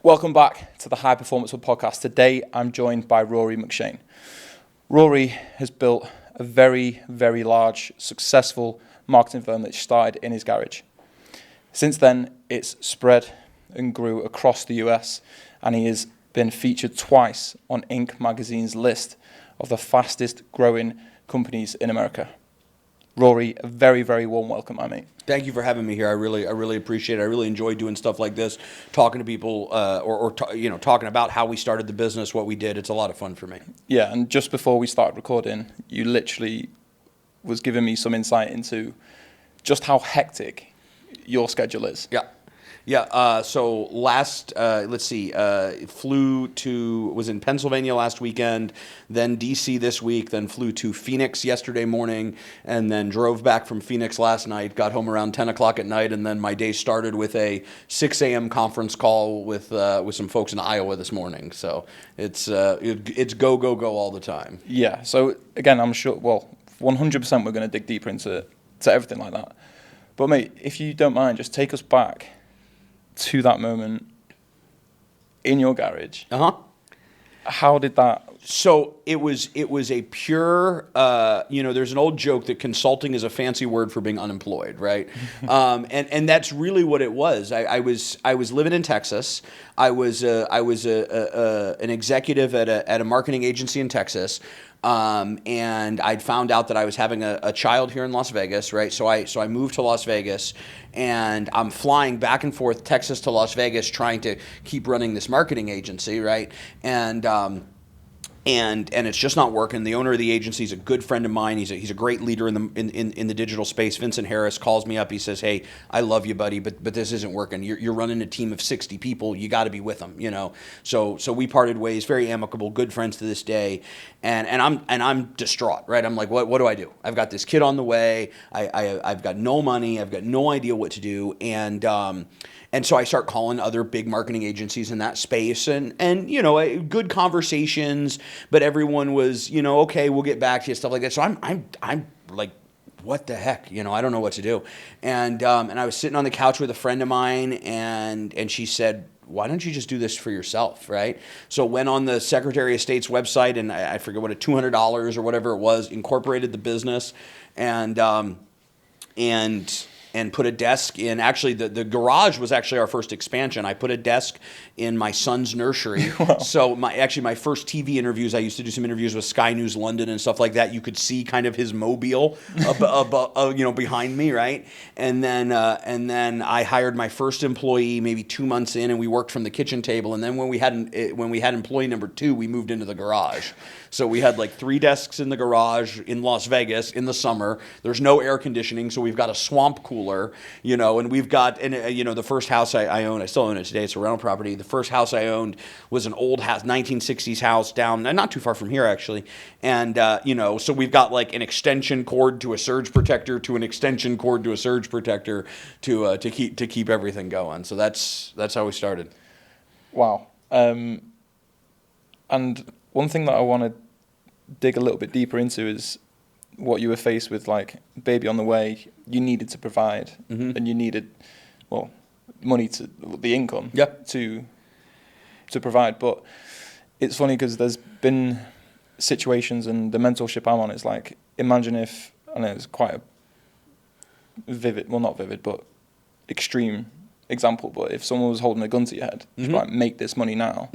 Welcome back to the High Performance Hub podcast. Today, I'm joined by Rory McShane. Rory has built a very, very large, successful marketing firm that started in his garage. Since then, it's spread and grew across the US, and he has been featured twice on Inc. magazine's list of the fastest growing companies in America. Rory, a very, very warm welcome, my mate. Thank you for having me here. I really appreciate it. I really enjoy doing stuff like this, talking to people, talking about how we started the business, what we did. It's a lot of fun for me. Yeah, and just before we started recording, you literally was giving me some insight into just how hectic your schedule is. Yeah. So last, was in Pennsylvania last weekend, then DC this week, then flew to Phoenix yesterday morning, and then drove back from Phoenix last night, got home around 10 o'clock at night, and then my day started with a 6 a.m. conference call with some folks in Iowa this morning. So it's go all the time. Yeah, so again, I'm sure, 100% we're going to dig deeper into everything like that. But mate, if you don't mind, just take us back to that moment in your garage. How did that? So it was a pure, there's an old joke that consulting is a fancy word for being unemployed, right? And that's really what it was. I was living in Texas. I was an executive at a marketing agency in Texas. And I'd found out that I was having a child here in Las Vegas, right? So I moved to Las Vegas, and I'm flying back and forth Texas to Las Vegas, trying to keep running this marketing agency, right? And it's just not working. The owner of the agency is a good friend of mine. He's a great leader in the digital space. Vincent Harris calls me up. He says, "Hey, I love you, buddy, but this isn't working. You're running a team of 60 people. You got to be with them, you know." So we parted ways. Very amicable, good friends to this day. And I'm distraught, right? I'm like, what do I do? I've got this kid on the way. I've got no money. I've got no idea what to do. And so I start calling other big marketing agencies in that space, and good conversations, but everyone was, okay, we'll get back to you, stuff like that. So I'm like, what the heck? I don't know what to do. And I was sitting on the couch with a friend of mine, and she said, why don't you just do this for yourself, right? So went on the Secretary of State's website, and I forget what, $200 or whatever it was, incorporated the business, and put a desk in. Actually, the garage was actually our first expansion. I put a desk in my son's nursery. Wow. So my first TV interviews, I used to do some interviews with Sky News London and stuff like that. You could see kind of his mobile behind me, right? And then I hired my first employee maybe 2 months in, and we worked from the kitchen table. And then when we had employee number 2, we moved into the garage. So we had like 3 desks in the garage in Las Vegas in the summer. There's no air conditioning, so we've got a swamp cooler, and we've got, the first house I owned, I still own it today, it's a rental property. The first house I owned was an old house, 1960s house down, not too far from here actually. And, so we've got like an extension cord to a surge protector to an extension cord to a surge protector to keep everything going. So that's how we started. Wow. And one thing that I want to dig a little bit deeper into is what you were faced with, like baby on the way. You needed to provide, and you needed, money to the income to provide. But it's funny because there's been situations, and the mentorship I'm on is like, imagine if, I know it's quite a vivid, well not vivid, but extreme example, but if someone was holding a gun to your head, like, make this money now.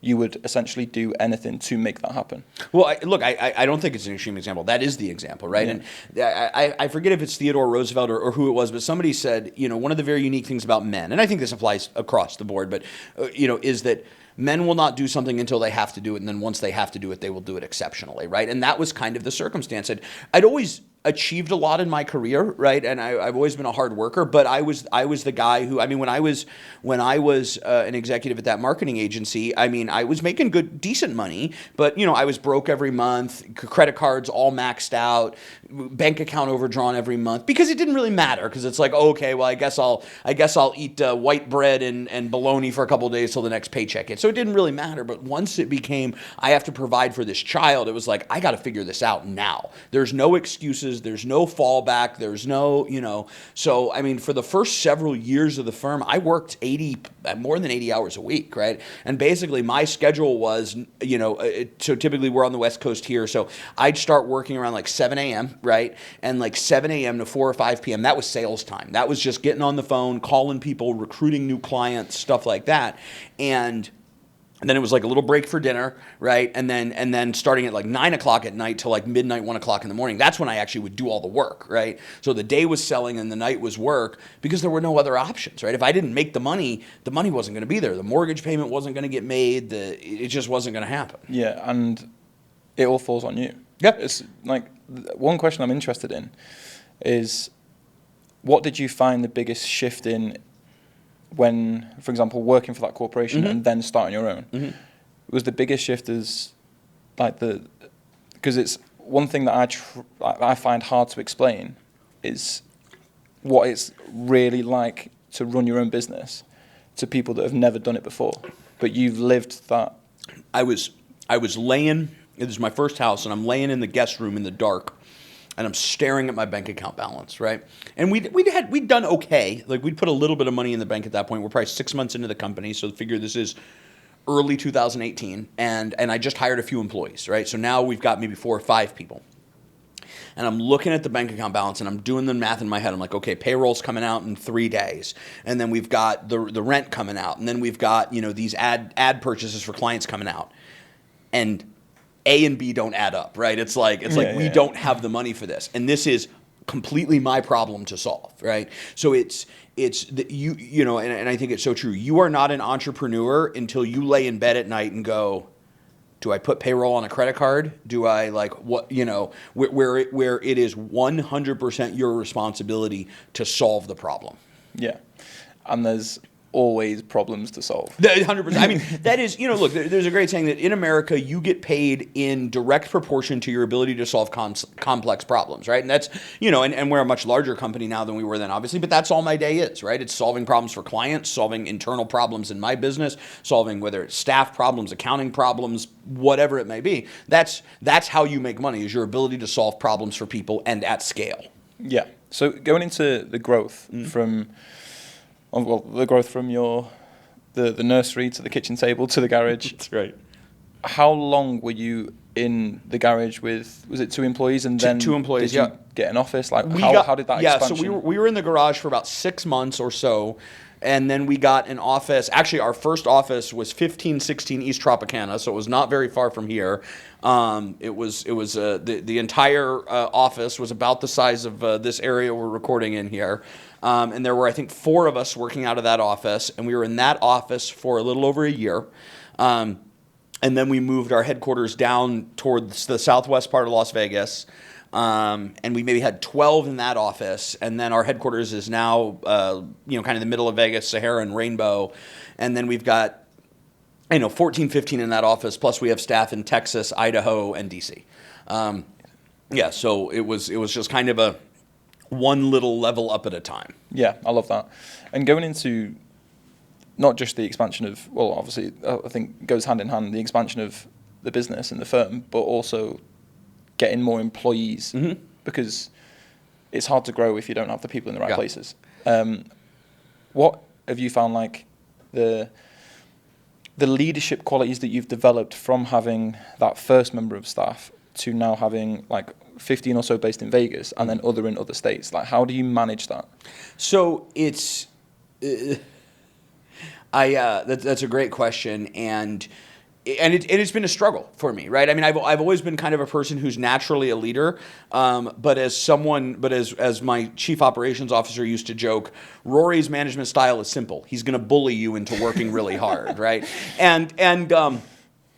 You would essentially do anything to make that happen. Well, I don't think it's an extreme example. That is the example, right? Yeah. And I forget if it's Theodore Roosevelt or who it was, but somebody said, one of the very unique things about men, and I think this applies across the board, but, is that men will not do something until they have to do it, and then once they have to do it, they will do it exceptionally, right? And that was kind of the circumstance. I'd always achieved a lot in my career, right? And I've always been a hard worker, but I was the guy who, when I was an executive at that marketing agency, I was making decent money, but I was broke every month, credit cards all maxed out, bank account overdrawn every month, because it didn't really matter, because it's like, okay, well, I guess I'll eat white bread and bologna for a couple of days till the next paycheck. It's So it didn't really matter. But once it became, I have to provide for this child, it was like, I got to figure this out now. There's no excuses. There's no fallback. There's no, So, I mean, for the first several years of the firm, I worked more than 80 hours a week, right? And basically my schedule was, so typically we're on the West Coast here. So I'd start working around like 7 a.m., right? And like 7 a.m. to 4 or 5 p.m., that was sales time. That was just getting on the phone, calling people, recruiting new clients, stuff like that. And then it was like a little break for dinner, right? And then starting at like 9 o'clock at night till like midnight, 1 o'clock in the morning. That's when I actually would do all the work, right? So the day was selling and the night was work because there were no other options, right? If I didn't make the money wasn't going to be there. The mortgage payment wasn't going to get made. It just wasn't going to happen. Yeah, and it all falls on you. Yeah. It's like one question I'm interested in is, what did you find the biggest shift in when, for example, working for that corporation and then starting your own? Was the biggest shift as like because it's one thing that I find hard to explain is what it's really like to run your own business to people that have never done it before, but you've lived that. I was laying, this is my first house, and I'm laying in the guest room in the dark, and I'm staring at my bank account balance, right? And we'd done okay. Like, we'd put a little bit of money in the bank at that point. We're probably 6 months into the company, so figure this is early 2018, and I just hired a few employees, right? So now we've got maybe 4 or 5 people. And I'm looking at the bank account balance, and I'm doing the math in my head. I'm like, okay, payroll's coming out in 3 days, and then we've got the rent coming out, and then we've got these ad purchases for clients coming out, and A and B don't add up, right? It's like we don't have the money for this, and this is completely my problem to solve, right? So and I think it's so true. You are not an entrepreneur until you lay in bed at night and go, do I put payroll on a credit card? Do I where it is 100% your responsibility to solve the problem. Yeah, and there's always problems to solve. 100%. I mean, that is, look, there's a great saying that in America, you get paid in direct proportion to your ability to solve complex problems, right? And that's, and we're a much larger company now than we were then, obviously, but that's all my day is, right? It's solving problems for clients, solving internal problems in my business, solving whether it's staff problems, accounting problems, whatever it may be. That's how you make money, is your ability to solve problems for people and at scale. Yeah. So going into the growth from the nursery to the kitchen table to the garage. That's right. How long were you in the garage with, was it 2 employees and then 2 employees, did you get an office? Like how did that expansion? So we were in the garage for about 6 months or so, and then we got an office. Actually, our first office was 1516 East Tropicana, so it was not very far from here. It was the entire office was about the size of this area we're recording in here. And there were, I think, 4 of us working out of that office, and we were in that office for a little over a year. And then we moved our headquarters down towards the southwest part of Las Vegas, and we maybe had 12 in that office. And then our headquarters is now, kind of the middle of Vegas, Sahara and Rainbow. And then we've got, 14, 15 in that office, plus we have staff in Texas, Idaho, and DC. So it was just kind of a one little level up at a time. Yeah, I love that. And going into not just the expansion of, well, obviously, I think goes hand in hand, the expansion of the business and the firm, but also getting more employees, because it's hard to grow if you don't have the people in the right places. What have you found like the leadership qualities that you've developed from having that first member of staff to now having like 15 or so based in Vegas and then other in other states? Like, how do you manage that? So it's, that's a great question, and it's been a struggle for me, right? I mean, I've always been kind of a person who's naturally a leader, but as my chief operations officer used to joke, Rory's management style is simple. He's going to bully you into working really hard, right? And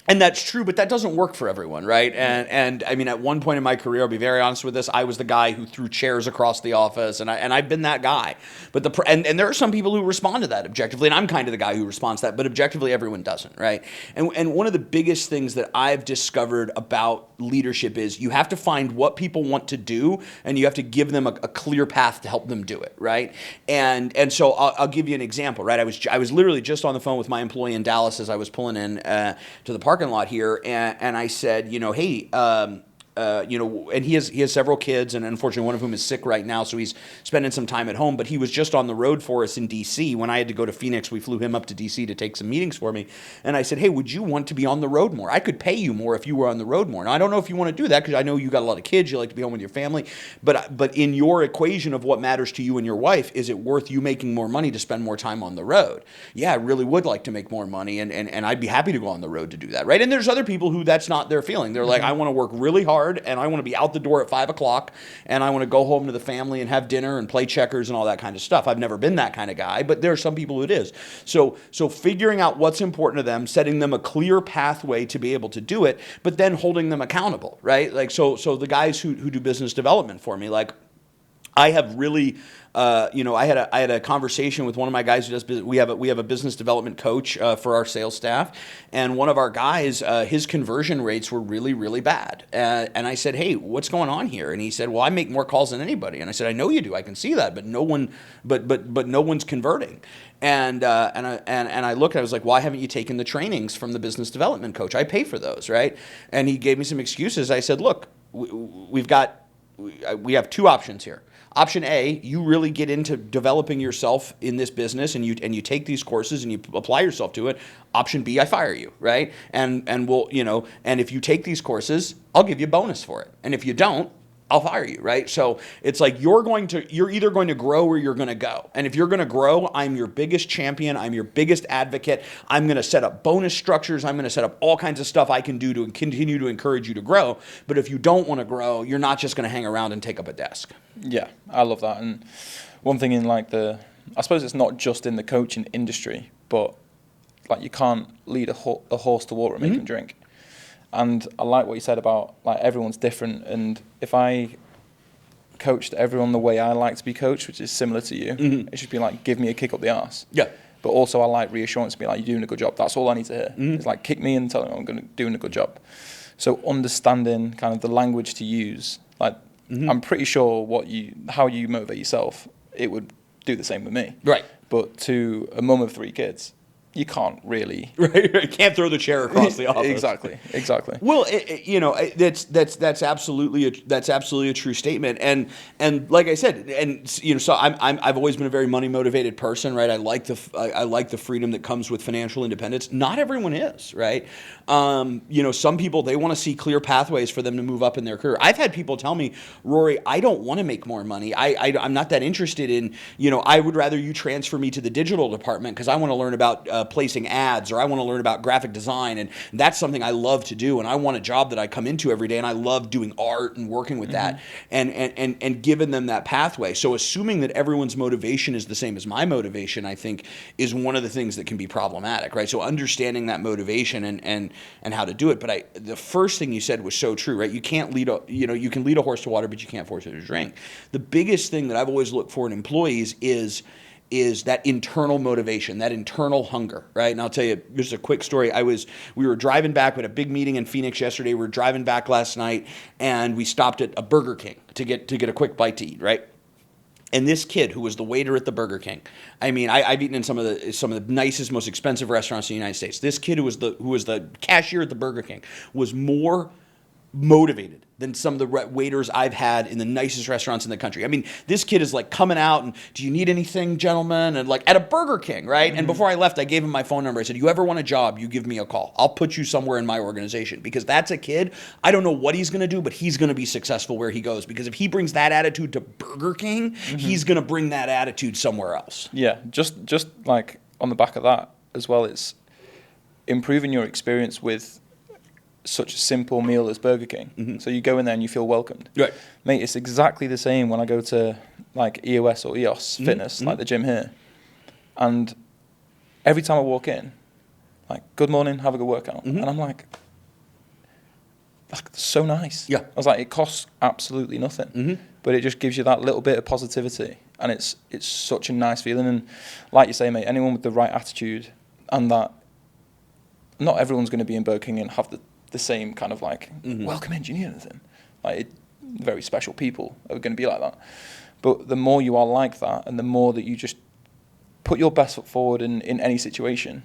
And that's true, but that doesn't work for everyone, right? And I mean, at one point in my career, I'll be very honest with this, I was the guy who threw chairs across the office, and I've been that guy. But and there are some people who respond to that objectively, and I'm kind of the guy who responds to that, but objectively everyone doesn't, right? And one of the biggest things that I've discovered about leadership is you have to find what people want to do, and you have to give them a clear path to help them do it, right? And so I'll give you an example, right? I was literally just on the phone with my employee in Dallas as I was pulling in to the parking lot here, and I said, hey, and he has several kids, and unfortunately one of whom is sick right now, so he's spending some time at home, but he was just on the road for us in D.C. When I had to go to Phoenix, we flew him up to D.C. to take some meetings for me, and I said, hey, would you want to be on the road more? I could pay you more if you were on the road more. Now, I don't know if you want to do that, because I know you got a lot of kids, you like to be home with your family, but in your equation of what matters to you and your wife, is it worth you making more money to spend more time on the road? Yeah, I really would like to make more money, and I'd be happy to go on the road to do that, right? And there's other people who that's not their feeling. They're like, I want to work really hard, and I want to be out the door at 5 o'clock, and I want to go home to the family and have dinner and play checkers and all that kind of stuff. I've never been that kind of guy, but there are some people who it is. So figuring out what's important to them, setting them a clear pathway to be able to do it, but then holding them accountable, right? Like, so the guys who do business development for me, like, I have really, I had a conversation with one of my guys who does business. We have a business development coach for our sales staff, and one of our guys, his conversion rates were really, really bad. And I said, hey, what's going on here? And he said, well, I make more calls than anybody. And I said, I know you do. I can see that, but no one's converting. And I looked, I was like, why haven't you taken the trainings from the business development coach? I pay for those, right? And he gave me some excuses. I said, look, we have two options here. Option A, you really get into developing yourself in this business, and you take these courses and you apply yourself to it. Option B, I fire you, right? And we'll, and if you take these courses, I'll give you a bonus for it. And if you don't, I'll fire you, right? So it's like you're either going to grow or you're going to go. And if you're going to grow, I'm your biggest champion. I'm your biggest advocate. I'm going to set up bonus structures. I'm going to set up all kinds of stuff I can do to continue to encourage you to grow. But if you don't want to grow, you're not just going to hang around and take up a desk. Yeah, I love that. And one thing in I suppose it's not just in the coaching industry, but like you can't lead a horse to water and make him drink. And I like what you said about like everyone's different, and if I coached everyone the way I like to be coached, which is similar to you, it should be like, give me a kick up the arse. Yeah. But also I like reassurance to be like, you're doing a good job. That's all I need to hear. It's like, kick me and tell me I'm doing a good job. So understanding kind of the language to use, like I'm pretty sure how you motivate yourself, it would do the same with me. Right. But to a mum of 3 kids, you can't really. Right. You can't throw the chair across the office. Exactly. Well, that's absolutely a true statement. And like I said, and so I've always been a very money motivated person, right? I like the freedom that comes with financial independence. Not everyone is, right? Some people, they want to see clear pathways for them to move up in their career. I've had people tell me, Rory, I don't want to make more money. I'm not that interested in, I would rather you transfer me to the digital department because I want to learn about placing ads, or I want to learn about graphic design, and that's something I love to do, and I want a job that I come into every day, and I love doing art and working with that, and giving them that pathway. So assuming that everyone's motivation is the same as my motivation, I think, is one of the things that can be problematic, right? So understanding that motivation and how to do it. But the first thing you said was so true, right? You can't you can lead a horse to water, but you can't force it to drink. The biggest thing that I've always looked for in employees is that internal motivation, that internal hunger, right? And I'll tell you, just a quick story. We were driving back. We had a big meeting in Phoenix yesterday. We were driving back last night, and we stopped at a Burger King to get a quick bite to eat, right? And this kid who was the waiter at the Burger King, I mean, I've eaten in some of the nicest, most expensive restaurants in the United States. This kid who was the cashier at the Burger King was more motivated than some of the waiters I've had in the nicest restaurants in the country. I mean, this kid is like coming out and, do you need anything, gentlemen? And like at a Burger King, right? And before I left, I gave him my phone number. I said, you ever want a job, you give me a call. I'll put you somewhere in my organization, because that's a kid. I don't know what he's going to do, but he's going to be successful where he goes, because if he brings that attitude to Burger King, he's going to bring that attitude somewhere else. Yeah, just like on the back of that as well, it's improving your experience with such a simple meal as Burger King. So you go in there and you feel welcomed. Right. Mate, it's exactly the same when I go to like EOS or EOS Fitness, like the gym here. And every time I walk in, like, good morning, have a good workout. And I'm like, so nice. Yeah. I was like, it costs absolutely nothing, but it just gives you that little bit of positivity, and it's such a nice feeling. And like you say, mate, anyone with the right attitude, and that not everyone's going to be in Burger King and have the same kind of like welcome engineer and thing. Like, very special people are going to be like that. But the more you are like that, and the more that you just put your best foot forward in any situation,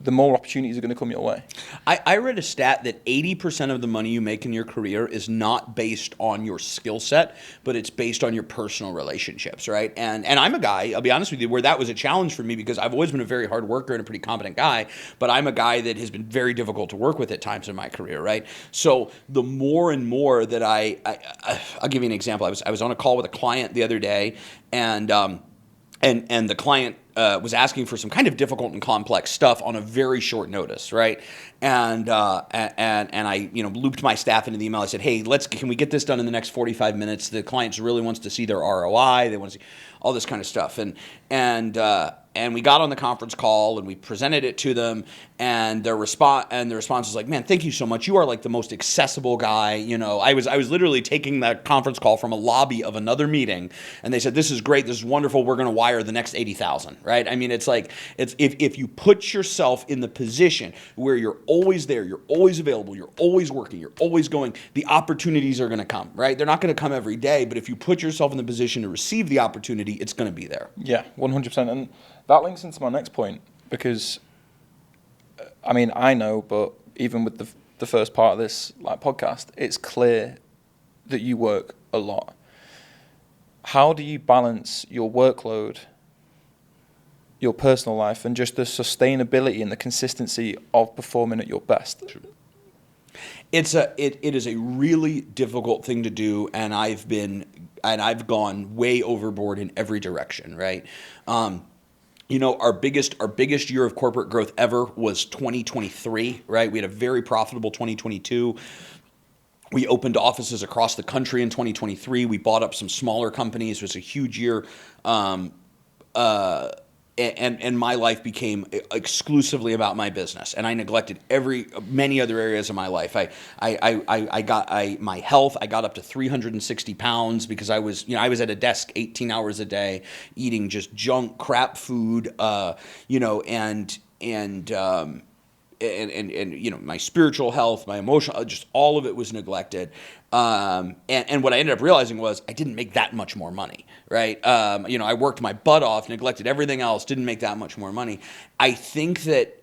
the more opportunities are going to come your way. I read a stat that 80% of the money you make in your career is not based on your skill set, but it's based on your personal relationships, right? And I'm a guy, I'll be honest with you, where that was a challenge for me, because I've always been a very hard worker and a pretty competent guy, but I'm a guy that has been very difficult to work with at times in my career, right? So the more and more that I'll give you an example. I was on a call with a client the other day, and the client was asking for some kind of difficult and complex stuff on a very short notice, right? And I looped my staff into the email. I said, hey, can we get this done in the next 45 minutes? The client really wants to see their ROI. They want to see all this kind of stuff. And we got on the conference call and we presented it to them, and the response was like, man, thank you so much. You are like the most accessible guy. I was literally taking that conference call from a lobby of another meeting, and they said, this is great, this is wonderful, we're going to wire the next 80,000, right? I mean, it's like, if you put yourself in the position where you're always there, you're always available, you're always working, you're always going, the opportunities are going to come, right? They're not going to come every day, but if you put yourself in the position to receive the opportunity, it's going to be there. Yeah, 100%. And that links into my next point, because, I mean, I know, but even with the first part of this podcast, it's clear that you work a lot. How do you balance your workload, your personal life, and just the sustainability and the consistency of performing at your best? It is a really difficult thing to do, and I've gone way overboard in every direction, right? Our biggest year of corporate growth ever was 2023, right? We had a very profitable 2022. We opened offices across the country in 2023. We bought up some smaller companies. It was a huge year. And my life became exclusively about my business, and I neglected many other areas of my life. My health. I got up to 360 pounds because I was at a desk 18 hours a day, eating just junk, crap food. And my spiritual health, my emotional, just all of it was neglected. And what I ended up realizing was I didn't make that much more money, right? I worked my butt off, neglected everything else, didn't make that much more money. I think that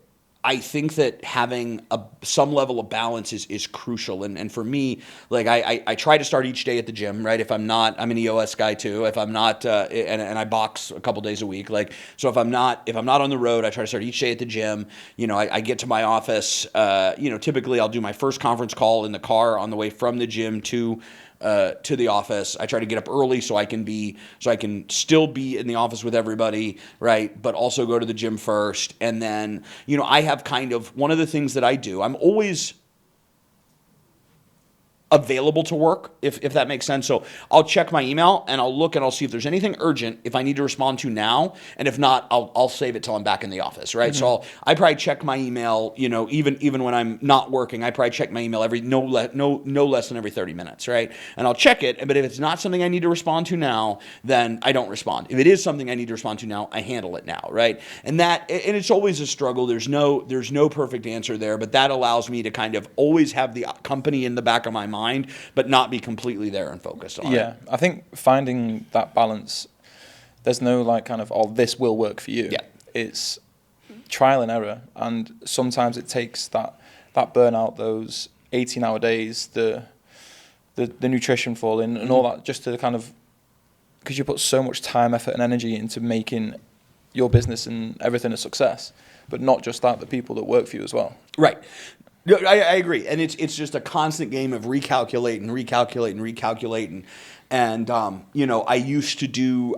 having some level of balance is crucial. And for me, like I try to start each day at the gym, right? If I'm not, I'm an EOS guy too. If I'm not, and I box a couple days a week, so if I'm not on the road, I try to start each day at the gym. I get to my office. Typically I'll do my first conference call in the car on the way from the gym to the office. I try to get up early so I can still be in the office with everybody, right? But also go to the gym first. And then, I have kind of one of the things that I do. I'm always available to work, if that makes sense. So I'll check my email and I'll look and I'll see if there's anything urgent, if I need to respond to now, and if not, I'll save it till I'm back in the office, right? So I probably check my email, even when I'm not working, I probably check my email no less than every 30 minutes, right? And I'll check it, but if it's not something I need to respond to now, then I don't respond. If it is something I need to respond to now, I handle it now, right? And it's always a struggle. There's no perfect answer there, but that allows me to kind of always have the company in the back of my mind, but not be completely there and focused on it. Yeah, I think finding that balance, there's no this will work for you. Yeah. It's trial and error, and sometimes it takes that burnout, those 18-hour days, the nutrition falling and all that, just to because you put so much time, effort and energy into making your business and everything a success, but not just that, the people that work for you as well. Right. No, I agree, and it's just a constant game of recalculating, and I used to do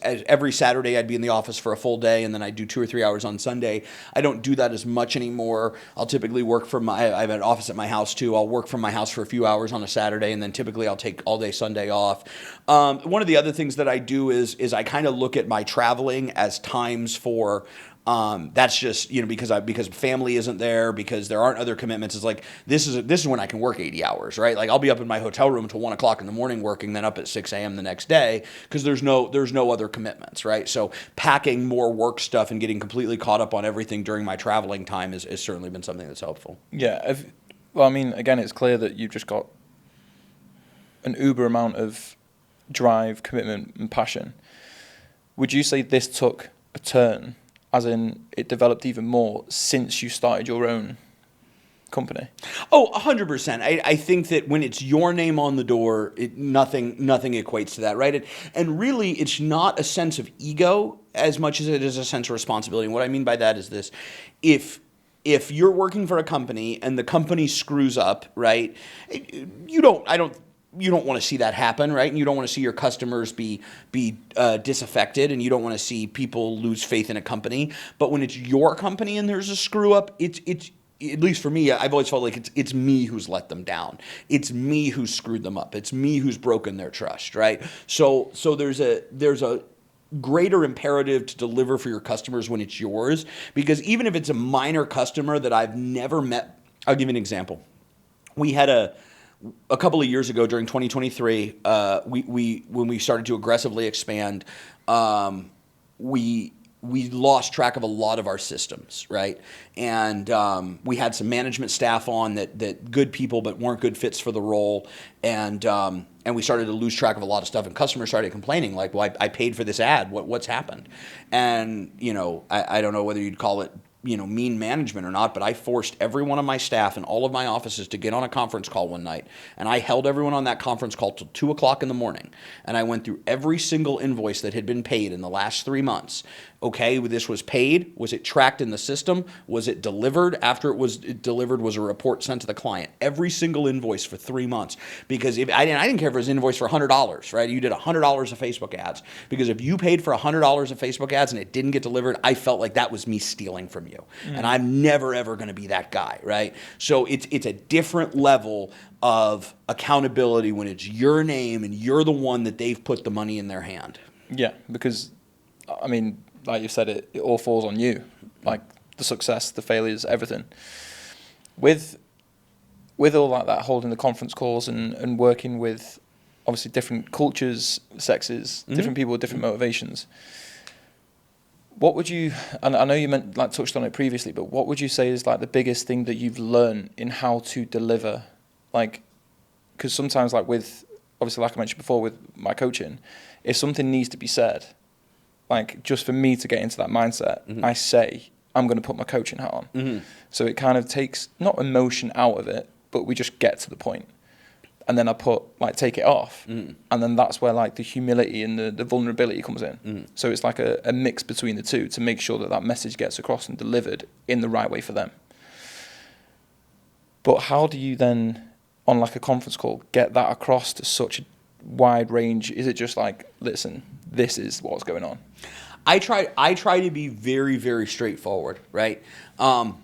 every Saturday I'd be in the office for a full day, and then I'd do 2 or 3 hours on Sunday. I don't do that as much anymore. I'll typically work from I have an office at my house too. I'll work from my house for a few hours on a Saturday, and then typically I'll take all day Sunday off. One of the other things that I do is I kind of look at my traveling as times for. That's just because family isn't there, because there aren't other commitments. It's like this is when I can work 80 hours, right? Like I'll be up in my hotel room until 1 o'clock in the morning working, then up at 6 a.m. the next day because there's no other commitments, right? So packing more work stuff and getting completely caught up on everything during my traveling time has certainly been something that's helpful. Yeah, well, I mean, again, it's clear that you've just got an uber amount of drive, commitment, and passion. Would you say this took a turn? As in, it developed even more since you started your own company? Oh, 100%. I think that when it's your name on the door, nothing equates to that, right? And really, it's not a sense of ego as much as it is a sense of responsibility. And what I mean by that is this. If you're working for a company and the company screws up, right, you don't want to see that happen, right? And you don't want to see your customers be disaffected, and you don't want to see people lose faith in a company. But when it's your company and there's a screw up, it's at least for me, I've always felt like it's me who's let them down. It's me who's screwed them up. It's me who's broken their trust, right? So there's a greater imperative to deliver for your customers when it's yours, because even if it's a minor customer that I've never met, I'll give you an example. We had a couple of years ago during 2023, when we started to aggressively expand, we lost track of a lot of our systems, right? And we had some management staff on that good people but weren't good fits for the role, and we started to lose track of a lot of stuff. And customers started complaining, like, "Well, I paid for this ad. What's happened?" And I don't know whether you'd call it mean management or not, but I forced every one of my staff in all of my offices to get on a conference call one night, and I held everyone on that conference call till 2 o'clock in the morning, and I went through every single invoice that had been paid in the last 3 months. Okay, this was paid. Was it tracked in the system? Was it delivered? After it was delivered, was a report sent to the client? Every single invoice for 3 months, because if I didn't care if it was an invoice for $100, right? You did $100 of Facebook ads, because if you paid for $100 of Facebook ads and it didn't get delivered, I felt like that was me stealing from you, and I'm never ever going to be that guy, right? So it's a different level of accountability when it's your name and you're the one that they've put the money in their hand. Yeah, because I mean, like you said, it all falls on you, like the success, the failures, everything. With all like that, holding the conference calls and working with obviously different cultures, sexes, different people with different motivations. What would you, and I know you touched on it previously, but what would you say is like the biggest thing that you've learned in how to deliver? Like, because sometimes obviously like I mentioned before with my coaching, if something needs to be said, like just for me to get into that mindset, I say, I'm going to put my coaching hat on. So it kind of takes, not emotion out of it, but we just get to the point. And then I take it off. And then that's where like the humility and the vulnerability comes in. So it's like a mix between the two to make sure that message gets across and delivered in the right way for them. But how do you then, on like a conference call, get that across to such a wide range? Is it just like, listen, this is what's going on? I try to be very, very straightforward, right? I'll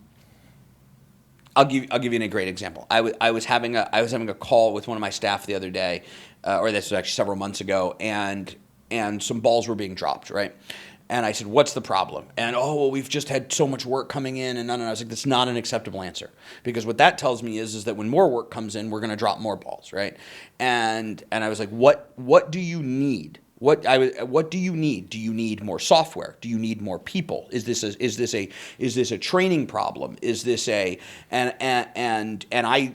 give you a great example. I was having a call with one of my staff the other day, or this was actually several months ago, and some balls were being dropped, right? And I said, "What's the problem?" And we've just had so much work coming in, and I was like, "That's not an acceptable answer, because what that tells me is that when more work comes in, we're going to drop more balls, right?" And I was like, "What do you need? What do you need? Do you need more software? Do you need more people? Is this a training problem? Is this and I,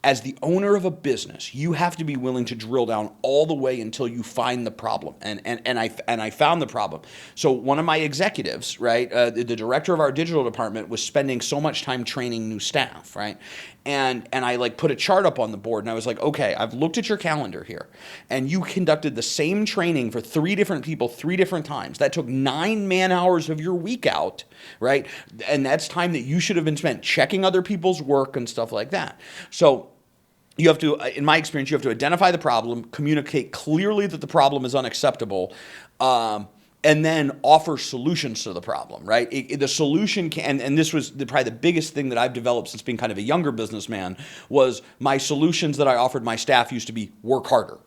as the owner of a business, you have to be willing to drill down all the way until you find the problem. And I found the problem. So one of my executives, right, the director of our digital department, was spending so much time training new staff, right? And I put a chart up on the board, and I was like, okay, I've looked at your calendar here, and you conducted the same training for 3 different people 3 different times. That took 9 man-hours of your week out, right? And that's time that you should have been spent checking other people's work and stuff like that. So you have to, in my experience, you have to identify the problem, communicate clearly that the problem is unacceptable, And then offer solutions to the problem, right? The solution can, and this was probably the biggest thing that I've developed since being kind of a younger businessman, was my solutions that I offered my staff used to be work harder,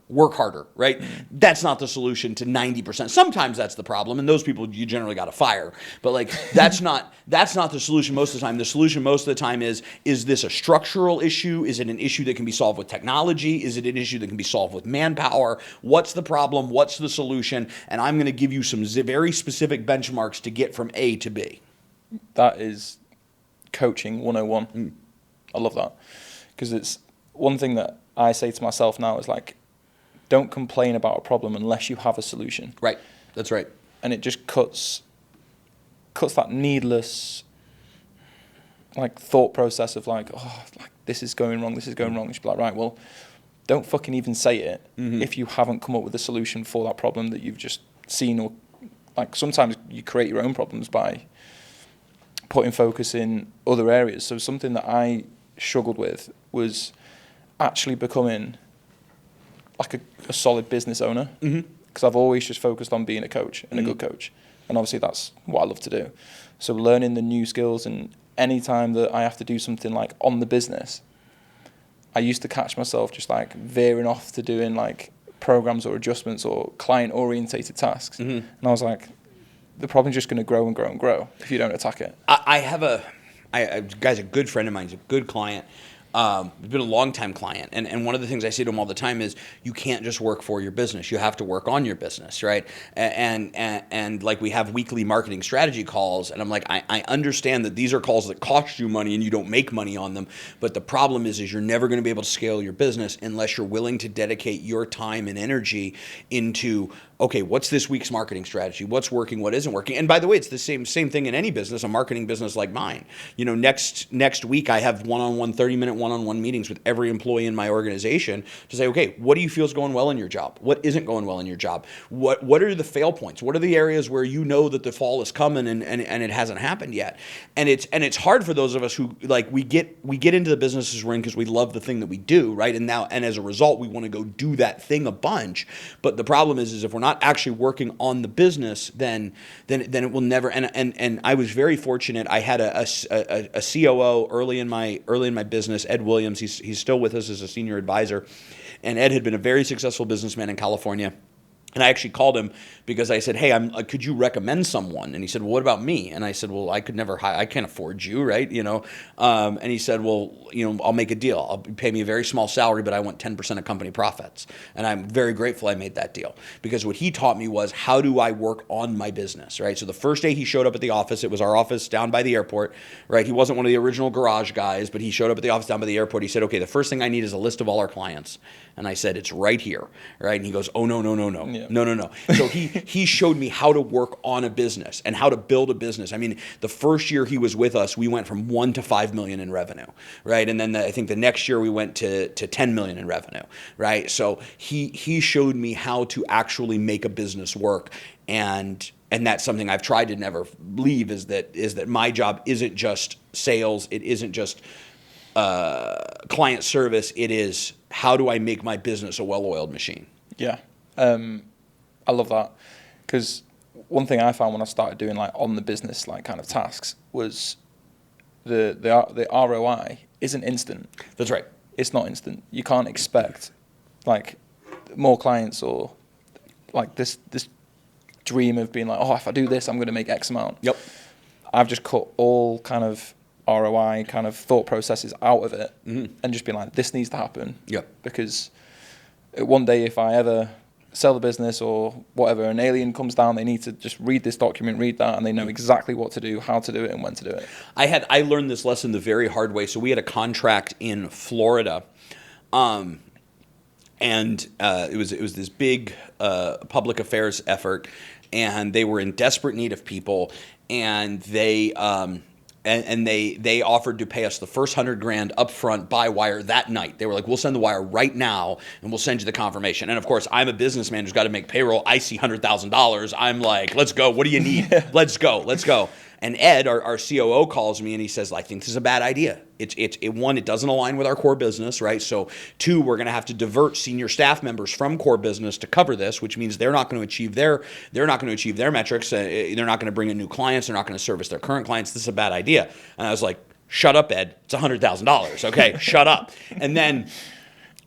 right? That's not the solution to 90%. Sometimes that's the problem, and those people you generally got to fire. But like that's not the solution most of the time. The solution most of the time is this a structural issue? Is it an issue that can be solved with technology? Is it an issue that can be solved with manpower? What's the problem? What's the solution? And I'm going to give you some very specific benchmarks to get from A to B. That is coaching 101. I love that. Because it's one thing that I say to myself now is like, don't complain about a problem unless you have a solution. Right. That's right. And it just cuts that needless like thought process of like, oh, like this is going wrong. You should be like, right, well, don't fucking even say it if you haven't come up with a solution for that problem that you've just seen. Or like sometimes you create your own problems by putting focus in other areas. So something that I struggled with was actually becoming like a solid business owner, because I've always just focused on being a coach and a good coach, and obviously that's what I love to do. So learning the new skills, and any time that I have to do something like on the business, I used to catch myself just like veering off to doing like programs or adjustments or client orientated tasks, and I was like, the problem's just going to grow and grow and grow if you don't attack it. I have a guy's a good friend of mine. He's a good client. He's been a long-time client. And one of the things I say to him all the time is you can't just work for your business. You have to work on your business, right? And like we have weekly marketing strategy calls, and I'm like, I understand that these are calls that cost you money and you don't make money on them. But the problem is you're never going to be able to scale your business unless you're willing to dedicate your time and energy into, okay, what's this week's marketing strategy? What's working? What isn't working? And by the way, it's the same thing in any business, a marketing business like mine. You know, next week I have 30-minute one-on-one meetings with every employee in my organization to say, okay, what do you feel is going well in your job? What isn't going well in your job? What are the fail points? What are the areas where you know that the fall is coming and it hasn't happened yet? And it's hard for those of us who like we get into the businesses we're in because we love the thing that we do, right? And as a result, we want to go do that thing a bunch. But the problem is if we're not actually working on the business, then it will never. And I was very fortunate. I had a COO early in my business, Ed Williams. He's still with us as a senior advisor, and Ed had been a very successful businessman in California. And I actually called him because I said, hey, could you recommend someone? And he said, well, what about me? And I said, well, I could never hire, I can't afford you, right? You know, and he said, well, you know, I'll make a deal. I'll pay me a very small salary, but I want 10% of company profits. And I'm very grateful I made that deal, because what he taught me was, how do I work on my business, right? So the first day he showed up at the office, it was our office down by the airport, right? He wasn't one of the original garage guys, but he showed up at the office down by the airport. He said, okay, the first thing I need is a list of all our clients. And I said, it's right here, right? And he goes, oh, no. Yeah. No. So he showed me how to work on a business and how to build a business. I mean, the first year he was with us, we went from 1 to 5 million in revenue, right? And then I think the next year we went to 10 million in revenue, right? So he showed me how to actually make a business work. And that's something I've tried to never leave, is that my job isn't just sales. It isn't just client service. It is, how do I make my business a well-oiled machine? Yeah. I love that, because one thing I found when I started doing like on the business like kind of tasks was the ROI isn't instant. That's right. It's not instant. You can't expect like more clients or like this dream of being like, oh, if I do this, I'm going to make X amount. Yep. I've just cut all kind of ROI kind of thought processes out of it, and just been like, this needs to happen. Yep. Because one day if I ever sell the business or whatever, an alien comes down, they need to just read this document, read that, and they know exactly what to do, how to do it, and when to do it. I learned this lesson the very hard way. So we had a contract in Florida, and it was this big public affairs effort, and they were in desperate need of people, and they they offered to pay us the first $100,000 up front by wire that night. They were like, we'll send the wire right now and we'll send you the confirmation. And of course, I'm a businessman who's got to make payroll. I see $100,000. I'm like, let's go. What do you need? Let's go. And Ed, our COO, calls me and he says, I think this is a bad idea. It doesn't align with our core business, right? So 2, we're going to have to divert senior staff members from core business to cover this, which means they're not going to achieve their metrics. They're not going to bring in new clients. They're not going to service their current clients. This is a bad idea. And I was like, shut up, Ed. It's $100,000. Okay, shut up. And then,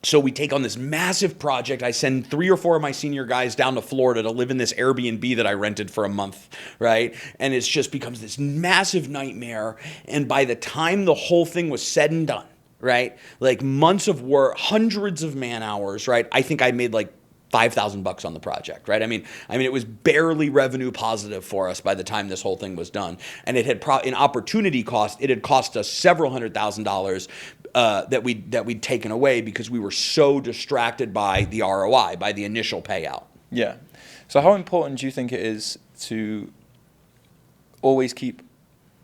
so we take on this massive project. I send 3 or 4 of my senior guys down to Florida to live in this Airbnb that I rented for a month, right? And it just becomes this massive nightmare. And by the time the whole thing was said and done, right, like months of work, hundreds of man hours, right, I think I made like $5,000 on the project, right? I mean, it was barely revenue positive for us by the time this whole thing was done, and it had in opportunity cost, it had cost us several $100,000 that we'd taken away because we were so distracted by the ROI, by the initial payout. Yeah. So how important do you think it is to always keep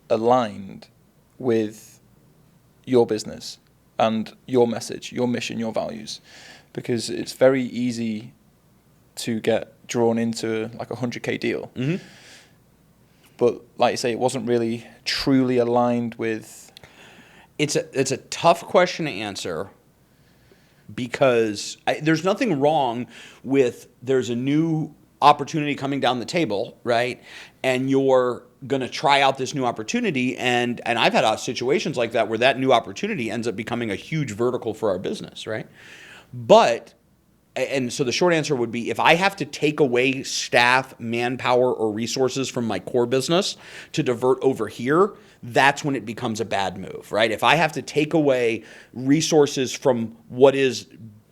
aligned with your business and your message, your mission, your values? Because it's very easy to get drawn into like a 100K deal. Mm-hmm. But like you say, it wasn't really truly aligned with... It's a tough question to answer because there's nothing wrong with there's a new opportunity coming down the table, right? And you're going to try out this new opportunity. And I've had situations like that where that new opportunity ends up becoming a huge vertical for our business, right? But, and so the short answer would be, if I have to take away staff, manpower, or resources from my core business to divert over here, that's when it becomes a bad move, right? If I have to take away resources from what is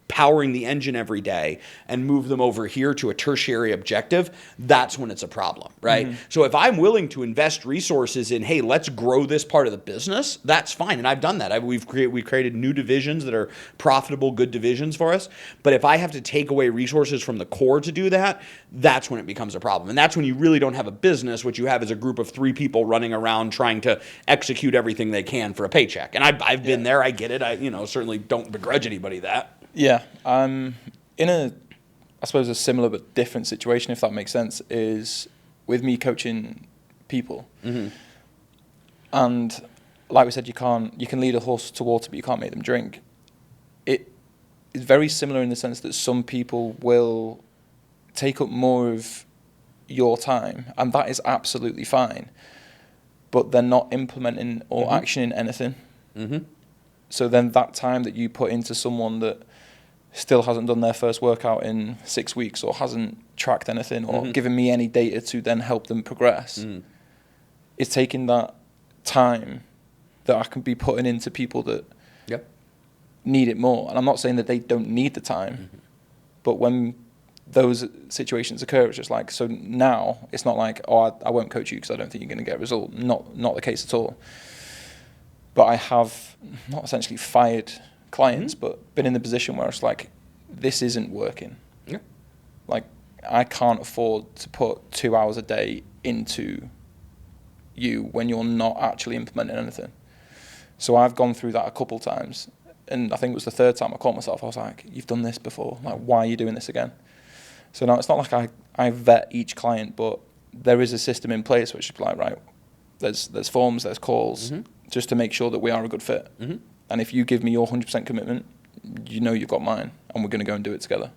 powering the engine every day and move them over here to a tertiary objective, that's when it's a problem, right? Mm-hmm. So if I'm willing to invest resources in, hey, let's grow this part of the business, that's fine. And I've done that. We've created new divisions that are profitable, good divisions for us. But if I have to take away resources from the core to do that, that's when it becomes a problem. And that's when you really don't have a business. What you have is a group of 3 people running around trying to execute everything they can for a paycheck. And I've been there. I get it. I certainly don't begrudge anybody that. Yeah, I'm in I suppose a similar but different situation, if that makes sense, is with me coaching people. Mm-hmm. And like we said, you can lead a horse to water, but you can't make them drink. It is very similar in the sense that some people will take up more of your time, and that is absolutely fine, but they're not implementing or mm-hmm. actioning anything. Mm-hmm. So then that time that you put into someone that still hasn't done their first workout in 6 weeks or hasn't tracked anything or mm-hmm. given me any data to then help them progress, it's taking that time that I can be putting into people that need it more. And I'm not saying that they don't need the time, mm-hmm. but when those situations occur, it's just like, so now it's not like, oh, I won't coach you because I don't think you're going to get a result. Not the case at all. But I have not essentially fired clients, mm-hmm. but been in the position where it's like, this isn't working. Yeah. Like, I can't afford to put 2 hours a day into you when you're not actually implementing anything. So I've gone through that a couple times, and I think it was the 3rd time I caught myself. I was like, you've done this before. Like, why are you doing this again? So now it's not like I vet each client, but there is a system in place which is like, right, there's forms, there's calls, mm-hmm. just to make sure that we are a good fit. Mm-hmm. And if you give me your 100% commitment, you know you've got mine, and we're going to go and do it together.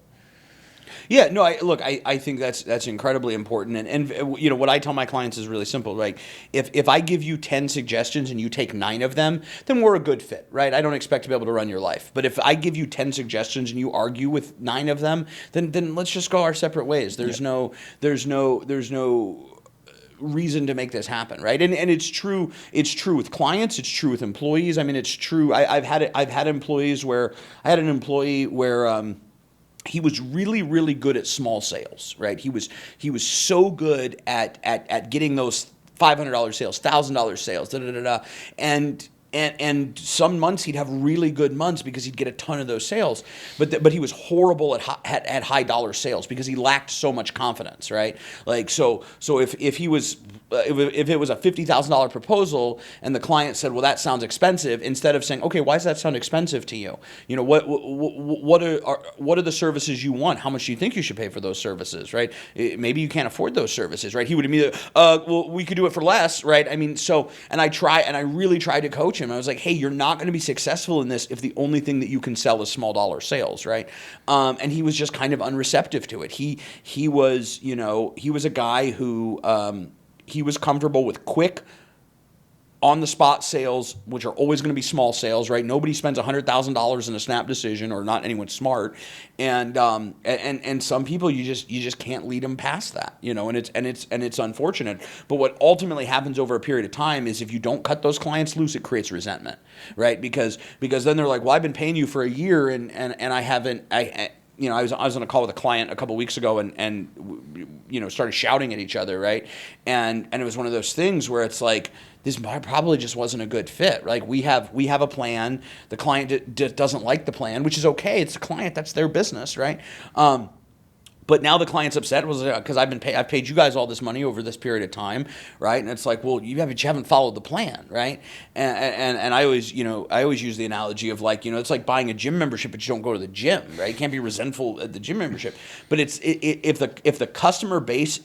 Yeah, no, I think that's incredibly important. And what I tell my clients is really simple. Like, if I give you 10 suggestions and you take 9 of them, then we're a good fit, right? I don't expect to be able to run your life. But if I give you 10 suggestions and you argue with 9 of them, then let's just go our separate ways. There's no reason to make this happen, right? And it's true with clients, it's true with employees. I mean, it's true. I've had employees where I had an employee where he was really, really good at small sales, right? He was so good at getting those $500 sales, $1,000 sales, and And some months he'd have really good months because he'd get a ton of those sales, but he was horrible at high dollar sales because he lacked so much confidence, right? Like so if he was if it was a $50,000 proposal and the client said, well, that sounds expensive, instead of saying, okay, why does that sound expensive to you? You know, what are the services you want? How much do you think you should pay for those services, right? Maybe you can't afford those services, right? He would immediately, well, we could do it for less, right? I mean, so, and I really tried to coach him. I was like, hey, you're not going to be successful in this if the only thing that you can sell is small dollar sales, right? And he was just kind of unreceptive to it. He was a guy who he was comfortable with quick, on-the-spot sales, which are always going to be small sales, right? Nobody spends $100,000 in a snap decision, or not anyone smart, and some people you just can't lead them past that, you know, and it's unfortunate. But what ultimately happens over a period of time is if you don't cut those clients loose, it creates resentment, right? Because then they're like, well, I've been paying you for a year and I haven't. You know, I was on a call with a client a couple of weeks ago and you know, started shouting at each other, right? And it was one of those things where it's like, this probably just wasn't a good fit. Like we have a plan. The client doesn't like the plan, which is okay. It's the client. That's their business, right? But now the client's upset because I've paid you guys all this money over this period of time, right? And it's like, well, you haven't followed the plan, right? And I always use the analogy of like, you know, it's like buying a gym membership, but you don't go to the gym, right? You can't be resentful at the gym membership. But if the customer base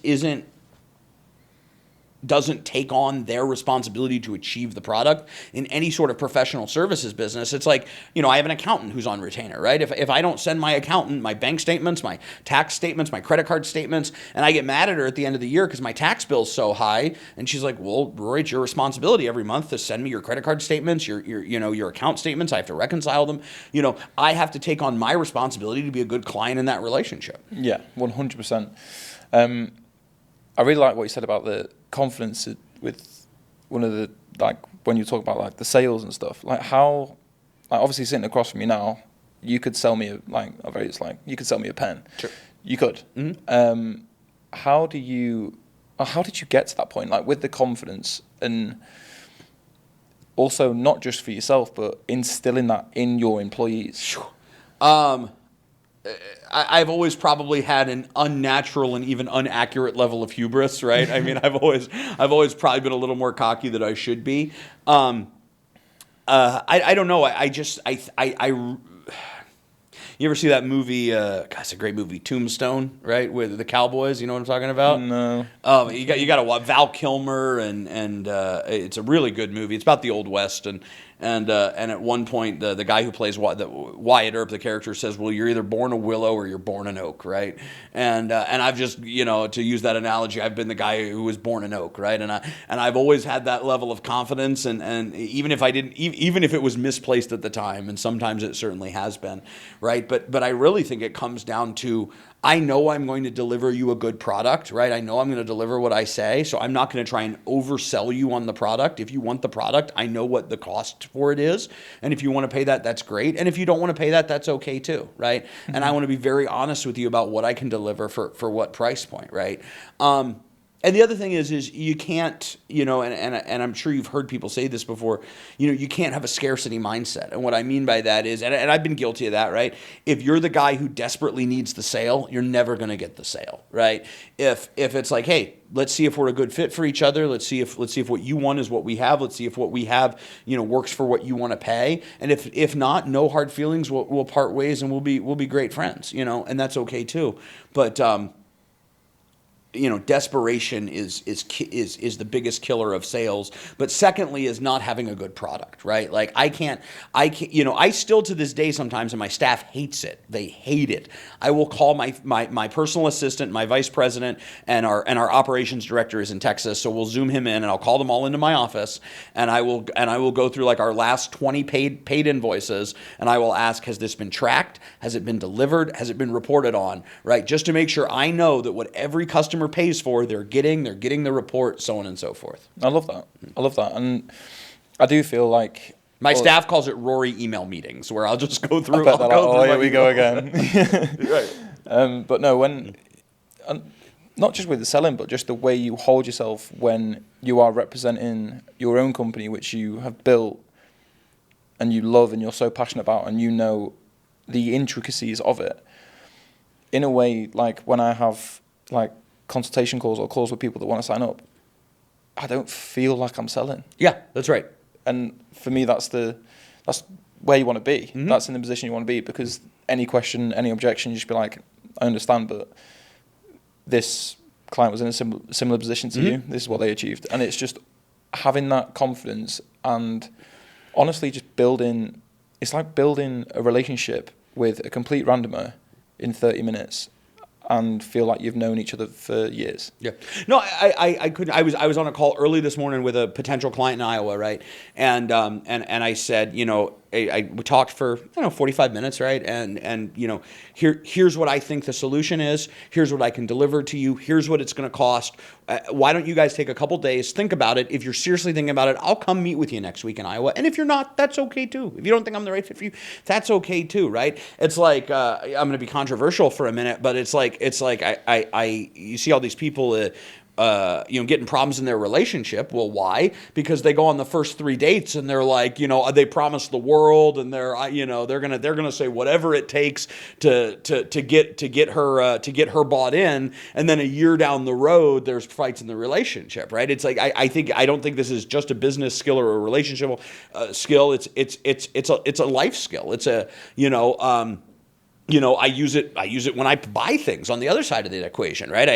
doesn't take on their responsibility to achieve the product in any sort of professional services business, it's like, you know, I have an accountant who's on retainer, right? If I don't send my accountant my bank statements, my tax statements, my credit card statements, and I get mad at her at the end of the year because my tax bill's so high, and she's like, well, Rory, it's your responsibility every month to send me your credit card statements, your account statements. I have to reconcile them. You know, I have to take on my responsibility to be a good client in that relationship. Yeah, 100%. I really like what you said about the confidence with one of the, like, when you talk about like the sales and stuff, like how, like obviously sitting across from you now, you could sell me you could sell me a pen. Sure. You could. Mm-hmm. How did you get to that point, like with the confidence, and also not just for yourself, but instilling that in your employees? I've always probably had an unnatural and even inaccurate level of hubris, right? I mean, I've always probably been a little more cocky than I should be. I don't know. You ever see that movie? God, it's a great movie, Tombstone, right? With the cowboys. You know what I'm talking about? No. You got to watch Val Kilmer, and it's a really good movie. It's about the Old West, and at one point the guy who plays Wyatt Earp, the character, says, well, you're either born a willow or you're born an oak, right? And I've just, you know, to use that analogy, I've been the guy who was born an oak, right? And I've always had that level of confidence, and even if it was misplaced at the time, and sometimes it certainly has been, right? But I really think it comes down to, I know I'm going to deliver you a good product, right? I know I'm going to deliver what I say, so I'm not going to try and oversell you on the product. If you want the product, I know what the cost for it is, and if you want to pay that, that's great. And if you don't want to pay that, that's okay too, right? Mm-hmm. And I want to be very honest with you about what I can deliver for what price point, right? And the other thing is you can't, you know, and I'm sure you've heard people say this before, you know, you can't have a scarcity mindset. And what I mean by that is, and I've been guilty of that, right? If you're the guy who desperately needs the sale, you're never going to get the sale, right? If it's like, hey, let's see if we're a good fit for each other. Let's see if what you want is what we have. Let's see if what we have, you know, works for what you want to pay. And if not, no hard feelings. We'll part ways and we'll be great friends, you know, and that's okay too. But you know, desperation is the biggest killer of sales. But secondly is not having a good product, right? Like I can't, you know, I still to this day sometimes, and my staff hates it. They hate it. I will call my personal assistant, my vice president, and our operations director is in Texas, so we'll Zoom him in, and I'll call them all into my office, and I will go through like our last 20 paid invoices, and I will ask, has this been tracked? Has it been delivered? Has it been reported on? Right? Just to make sure I know that what every customer pays for, they're getting the report, so on and so forth. I love that, and I do feel like my staff calls it Rory email meetings, where I'll just go through. Here we go again. Right. But no, when not just with the selling, but just the way you hold yourself when you are representing your own company, which you have built and you love and you're so passionate about, and you know the intricacies of it, in a way, like when I have like consultation calls or calls with people that want to sign up, I don't feel like I'm selling. Yeah, that's right. And for me, that's where you want to be. Mm-hmm. That's in the position you want to be, because any question, any objection, you just be like, I understand, but this client was in a similar position to you. This is what they achieved. And it's just having that confidence and honestly just it's like building a relationship with a complete randomer in 30 minutes and feel like you've known each other for years. Yeah. No, I couldn't. I was on a call early this morning with a potential client in Iowa, right? And I said, we talked for 45 minutes, right? And here's what I think the solution is. Here's what I can deliver to you. Here's what it's going to cost. Why don't you guys take a couple days, think about it? If you're seriously thinking about it, I'll come meet with you next week in Iowa. And if you're not, that's okay too. If you don't think I'm the right fit for you, that's okay too, right? It's like I'm going to be controversial for a minute, but it's like you see all these people. Getting problems in their relationship. Well, why? Because they go on the first 3 dates and they're like, they promise the world, and they're gonna say whatever it takes to get her bought in, and then a year down the road, there's fights in the relationship, right? It's like I don't think this is just a business skill or a relationship skill. It's a life skill. It's I use it when I buy things on the other side of the equation, right?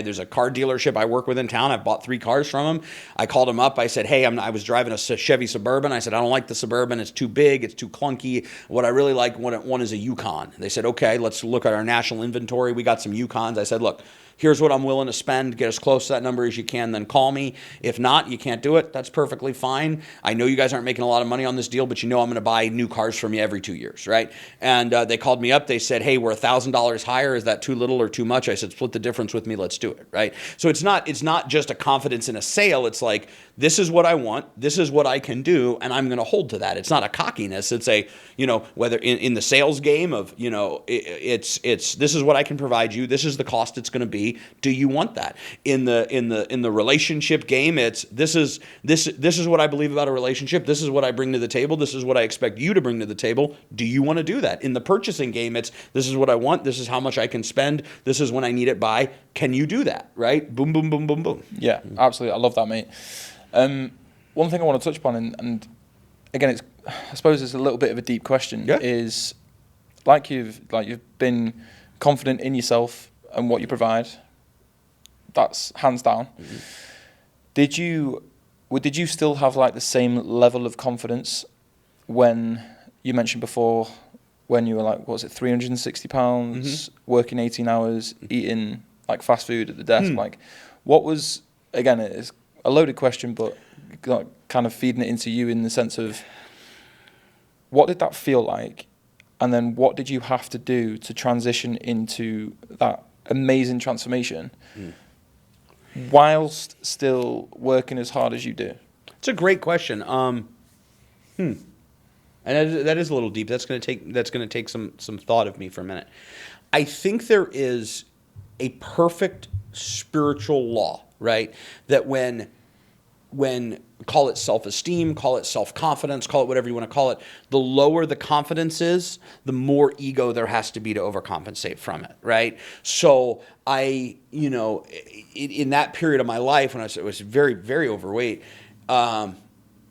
There's a car dealership I work with in town. I've bought 3 cars from them. I called them up. I said, hey, I was driving a Chevy Suburban. I said, I don't like the Suburban. It's too big. It's too clunky. What I really like, one is a Yukon. They said, okay, let's look at our national inventory. We got some Yukons. I said, look, here's what I'm willing to spend. Get as close to that number as you can, then call me. If not, you can't do it. That's perfectly fine. I know you guys aren't making a lot of money on this deal, but I'm going to buy new cars from you every 2 years, right? And they called me up. They said, hey, we're $1,000 higher. Is that too little or too much? I said, split the difference with me. Let's do it, right? So it's not just a confidence in a sale. It's like, this is what I want. This is what I can do, and I'm going to hold to that. It's not a cockiness. It's a, whether in the sales game of, it's this is what I can provide you. This is the cost it's going to be. Do you want that? In the relationship game, it's this is what I believe about a relationship. This is what I bring to the table. This is what I expect you to bring to the table. Do you want to do that? In the purchasing game, it's this is what I want. This is how much I can spend. This is when I need it by. Can you do that? Right? Boom, boom, boom, boom, boom. Yeah, absolutely. I love that, mate. One thing I want to touch upon, and again, I suppose it's a little bit of a deep question, is like you've been confident in yourself and what you provide. That's hands down. Mm-hmm. Did you still have like the same level of confidence when you mentioned before, when you were like, what was it, 360 pounds, working 18 hours, eating like fast food at the desk? Like, what was, again, it's a loaded question, but kind of feeding it into you in the sense of, what did that feel like? And then what did you have to do to transition into that amazing transformation whilst still working as hard as you do? It's a great question. And that is a little deep. That's going to take some thought of me for a minute. I think there is a perfect spiritual law, right? That when call it self-esteem, call it self-confidence, call it whatever you want to call it, the lower the confidence is, the more ego there has to be to overcompensate from it, right? So I, in that period of my life when I was very, very overweight, I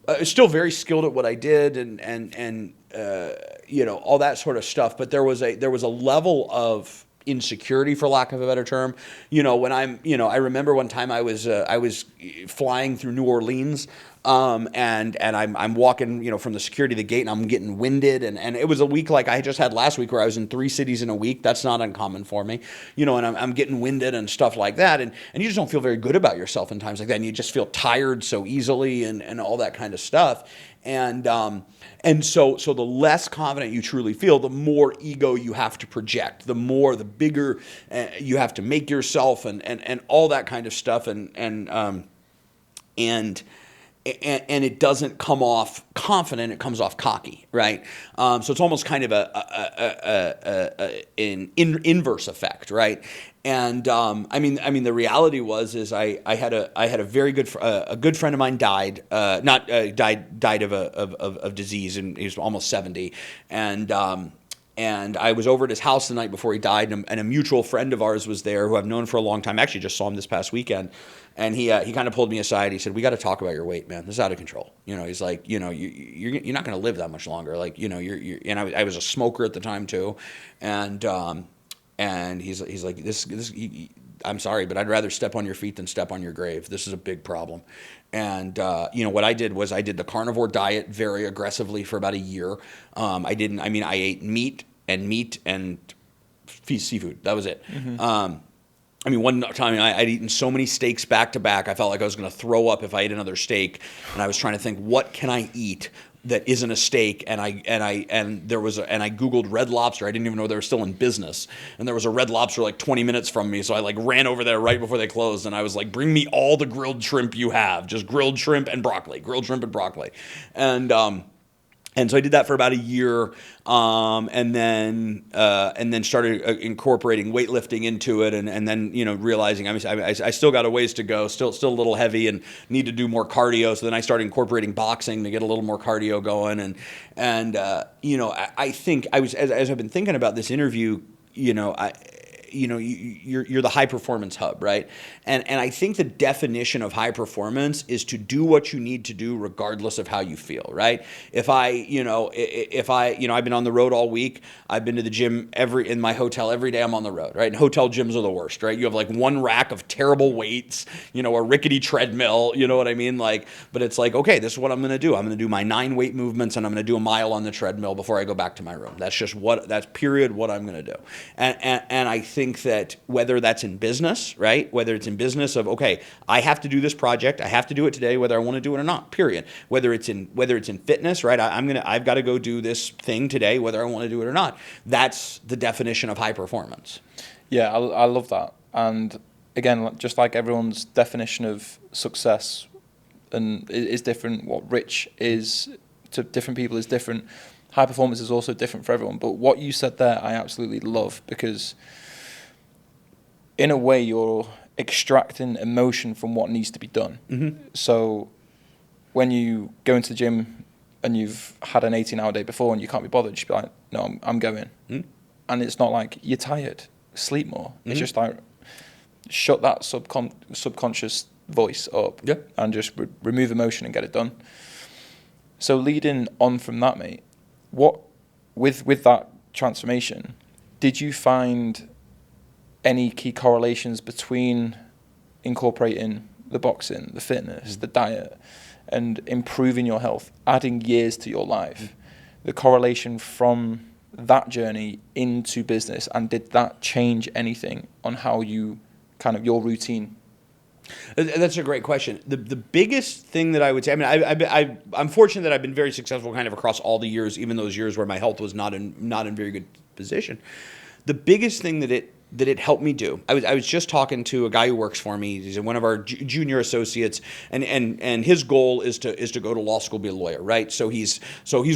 was still very skilled at what I did and all that sort of stuff. But there was a level of insecurity, for lack of a better term. When I remember one time I was flying through New Orleans, and I'm walking, from the security of the gate, and I'm getting winded, and it was a week like I just had last week where I was in 3 cities in a week. That's not uncommon for me, and I'm getting winded and stuff like that, and you just don't feel very good about yourself in times like that, and you just feel tired so easily and all that kind of stuff. And so the less confident you truly feel, the more ego you have to project, the bigger you have to make yourself, and all that kind of stuff. And and it doesn't come off confident, it comes off cocky, right? So it's almost kind of an inverse effect, right? And I mean, the reality is I had a very good a good friend of mine died, died of disease, and he was almost 70, and I was over at his house the night before he died, and a mutual friend of ours was there who I've known for a long time. Actually, just saw him this past weekend, and he kind of pulled me aside. He said, "We got to talk about your weight, man. This is out of control." He's like, you're not going to live that much longer. Like, you're and I was a smoker at the time too, and he's like, this I'm sorry, but I'd rather step on your feet than step on your grave. This is a big problem. And, what I did was I did the carnivore diet very aggressively for about a year. I ate meat and seafood. That was it. Mm-hmm. One time I'd eaten so many steaks back to back, I felt like I was going to throw up if I ate another steak. And I was trying to think, what can I eat that isn't a steak? And I Googled Red Lobster. I didn't even know they were still in business. And there was a Red Lobster like 20 minutes from me. So I ran over there right before they closed. And I was like, bring me all the grilled shrimp you have. Just grilled shrimp and broccoli. And so I did that for about a year, and then started incorporating weightlifting into it, and then realizing I still got a ways to go, still a little heavy, and need to do more cardio. So then I started incorporating boxing to get a little more cardio going, and I think as I've been thinking about this interview, you're the high performance hub, right? And I think the definition of high performance is to do what you need to do regardless of how you feel, right? If I've been on the road all week, I've been to the gym in my hotel every day. I'm on the road, right? And hotel gyms are the worst, right? You have like one rack of terrible weights, a rickety treadmill, you know what I mean? But it's like, okay, this is what I'm going to do. I'm going to do my 9 weight movements, and I'm going to do a mile on the treadmill before I go back to my room. That's period what I'm going to do. And I think that whether that's in business, right? Whether it's in business of, okay, I have to do this project, I have to do it today, whether I want to do it or not, period. Whether it's in fitness, right? I've got to go do this thing today, whether I want to do it or not. That's the definition of high performance. Yeah, I love that. And again, just like everyone's definition of success and is different, what rich is to different people is different. High performance is also different for everyone. But what you said there, I absolutely love, because in a way, you're extracting emotion from what needs to be done. Mm-hmm. So when you go into the gym and you've had an 18-hour day before and you can't be bothered, just be like, no, I'm going. Mm-hmm. And it's not like you're tired, sleep more. Mm-hmm. It's just like shut that subconscious voice up, and just remove emotion and get it done. So leading on from that, mate, what with that transformation, did you find any key correlations between incorporating the boxing, the fitness, the diet, and improving your health, adding years to your life? The correlation from that journey into business, and did that change anything on how you your routine? That's a great question. The biggest thing that I would say, I'm fortunate that I've been very successful kind of across all the years, even those years where my health was not in very good position. The biggest thing that it helped me do. I was just talking to a guy who works for me. He's one of our junior associates, and his goal is to go to law school, be a lawyer, right? So he's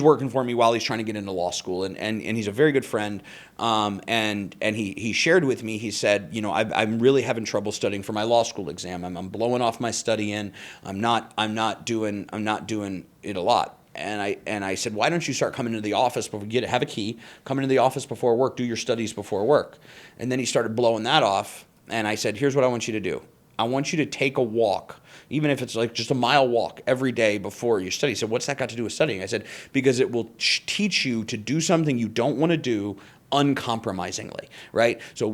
working for me while he's trying to get into law school, and he's a very good friend. And he shared with me. He said, I'm really having trouble studying for my law school exam. I'm blowing off my studying. I'm not doing it a lot. And I said, why don't you start coming into the office before have a key, come into the office before work, do your studies before work. And then he started blowing that off. And I said, here's what I want you to do. I want you to take a walk, even if it's like just a mile walk every day before you study. He said, what's that got to do with studying? I said, because it will teach you to do something you don't want to do uncompromisingly, right? So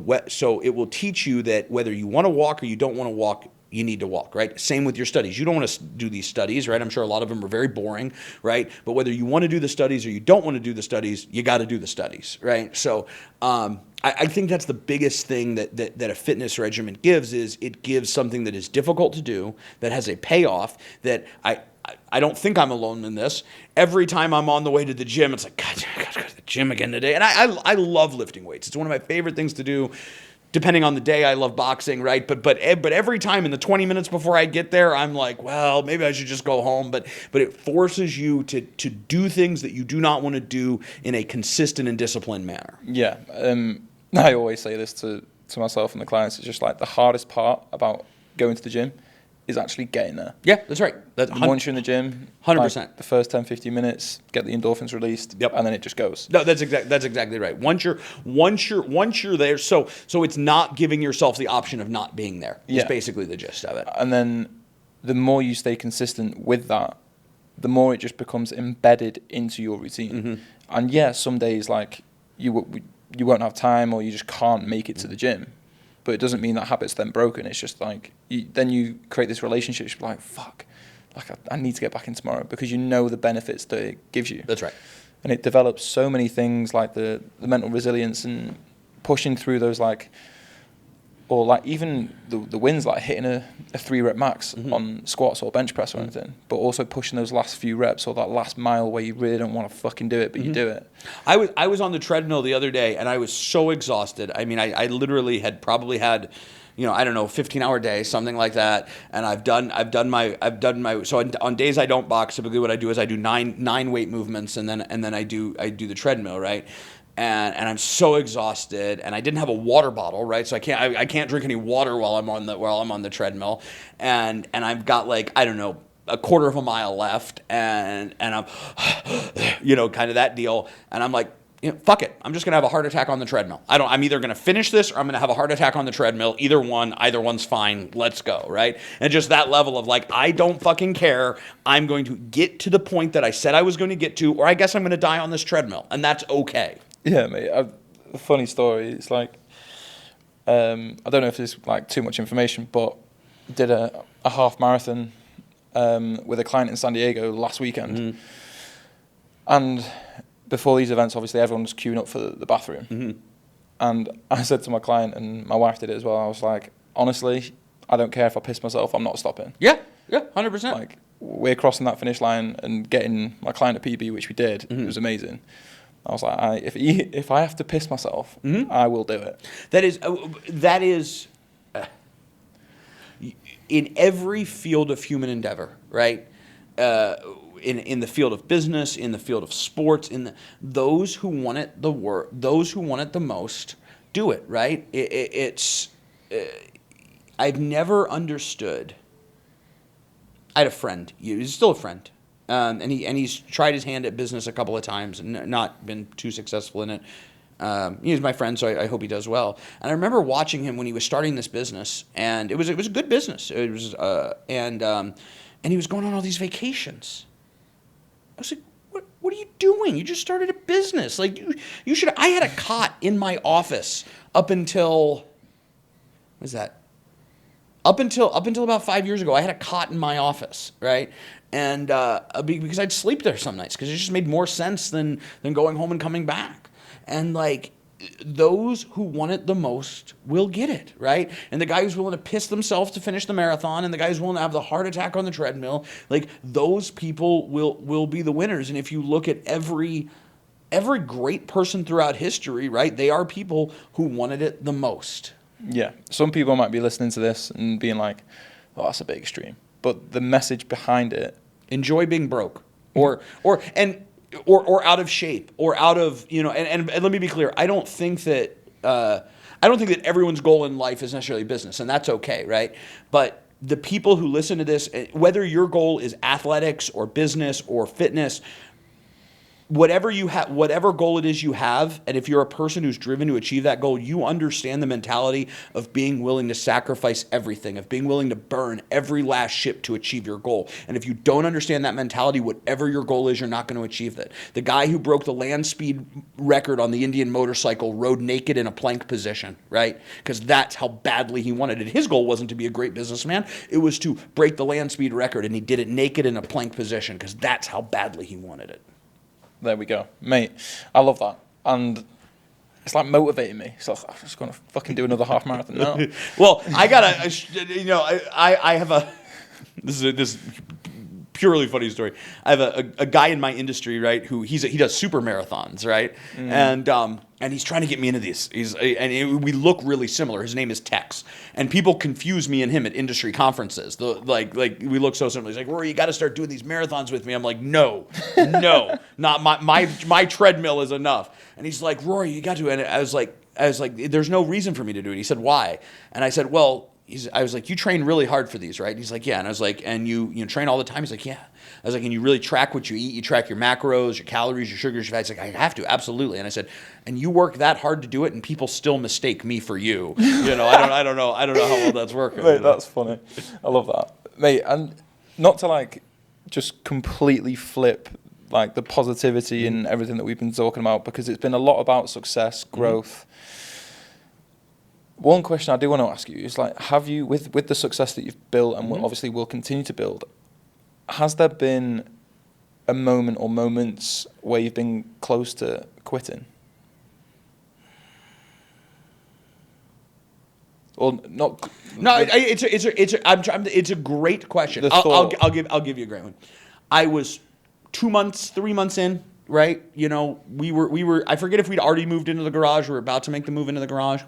it will teach you that whether you want to walk or you don't want to walk, you need to walk, right? Same with your studies. You don't want to do these studies, right? I'm sure a lot of them are very boring, right? But whether you want to do the studies or you don't want to do the studies, you got to do the studies, right? So I think that's the biggest thing that a fitness regimen gives, is it gives something that is difficult to do, that has a payoff, that I don't think I'm alone in this. Every time I'm on the way to the gym, it's like, God, I got to go to the gym again today. And I love lifting weights. It's one of my favorite things to do. depending on the day, I love boxing, right? But every time in the 20 minutes before I get there, I'm like, well, maybe I should just go home. But it forces you to do things that you do not want to do in a consistent and disciplined manner. Yeah. I always say this to myself and the clients. It's just like the hardest part about going to the gym is actually getting there. Yeah, that's right. Once you're in the gym, 100%. Like the first 10, 15 minutes, get the endorphins released, yep. And then it just goes. No, that's exactly right. Once you're there, so it's not giving yourself the option of not being there. Is basically the gist of it. And then the more you stay consistent with that, the more it just becomes embedded into your routine. Mm-hmm. And yeah, some days like you won't have time or you just can't make it to the gym. But it doesn't mean that habit's then broken. It's just like, then you create this relationship. You're like, fuck, like I need to get back in tomorrow because you know the benefits that it gives you. That's right. And it develops so many things like the mental resilience and pushing through those like, or like even the wins, like hitting a 3-rep max on squats or bench press or anything, but also pushing those last few reps or that last mile where you really don't want to fucking do it, but you do it. I was on the treadmill the other day and I was so exhausted. I mean, I literally had probably had, 15-hour day, something like that. And I've done my so on days I don't box, typically what I do is I do nine weight movements and then I do the treadmill, right? And I'm so exhausted, and I didn't have a water bottle, right? So I can't drink any water while I'm on the treadmill, and I've got like, I don't know, a quarter of a mile left, and I'm kind of that deal, and I'm like, fuck it, I'm just gonna have a heart attack on the treadmill. I'm either gonna finish this or I'm gonna have a heart attack on the treadmill. Either one's fine. Let's go, right? And just that level of like, I don't fucking care. I'm going to get to the point that I said I was going to get to, or I guess I'm gonna die on this treadmill, and that's okay. Yeah, mate. A funny story. It's like, I don't know if it's like too much information, but did a half marathon with a client in San Diego last weekend. And before these events, obviously everyone was queuing up for the bathroom. And I said to my client, and my wife did it as well, I was like, honestly, I don't care if I piss myself, I'm not stopping. Yeah, 100%. Like, we're crossing that finish line and getting my client a PB, which we did. It was amazing. I was like, if I have to piss myself, I will do it. That is in every field of human endeavor, right? In the field of business, in the field of sports, those who want it those who want it the most do it, right? I've never understood. I had a friend. He's still a friend. And he's tried his hand at business a couple of times and not been too successful in it. He's my friend, so I hope he does well. And I remember watching him when he was starting this business, and it was a good business. It was and he was going on all these vacations. I was like, what are you doing? You just started a business. Like you should. I had a cot in my office up until what was that? Up until about 5 years ago, I had a cot in my office, right? And because I'd sleep there some nights because it just made more sense than going home and coming back. And like those who want it the most will get it, right? And the guy who's willing to piss themselves to finish the marathon and the guy who's willing to have the heart attack on the treadmill, like those people will be the winners. And if you look at every great person throughout history, right, they are people who wanted it the most. Yeah. Some people might be listening to this and being like, oh, that's a bit extreme. But the message behind it, enjoy being broke or out of shape or out of, and let me be clear, I don't think that everyone's goal in life is necessarily business, and that's okay, right? But the people who listen to this, whether your goal is athletics or business or fitness, whatever goal it is you have, and if you're a person who's driven to achieve that goal, you understand the mentality of being willing to sacrifice everything, of being willing to burn every last ship to achieve your goal. And if you don't understand that mentality, whatever your goal is, you're not going to achieve that. The guy who broke the land speed record on the Indian motorcycle rode naked in a plank position, right? Because that's how badly he wanted it. His goal wasn't to be a great businessman. It was to break the land speed record, and he did it naked in a plank position because that's how badly he wanted it. There we go. Mate, I love that. And it's like motivating me. So I'm just going to fucking do another half marathon now. Well, I got I have a, this purely funny story. I have a guy in my industry, right, who he does super marathons, right, and he's trying to get me into these. We look really similar. His name is Tex, and people confuse me and him at industry conferences. Like we look so similar. He's like, Rory, you got to start doing these marathons with me. I'm like, no, not my treadmill is enough. And he's like, Rory, you got to. And I was like, there's no reason for me to do it. He said, why? And I said, well. I was like, you train really hard for these, right? And he's like, yeah. And I was like, and you train all the time? He's like, yeah. I was like, and you really track what you eat? You track your macros, your calories, your sugars, your fats? He's like, I have to, absolutely. And I said, and you work that hard to do it, and people still mistake me for you. I don't know how well that's working. Mate, that's funny. I love that, mate. And not to like just completely flip like the positivity and everything that we've been talking about, because it's been a lot about success, growth. One question I do want to ask you is like, have you, with the success that you've built and obviously will continue to build, has there been a moment or moments where you've been close to quitting? Or not? No, it's a great question. I'll give you a great one. I was 2 months, 3 months in, right? We were. I forget if we'd already moved into the garage. We were about to make the move into the garage.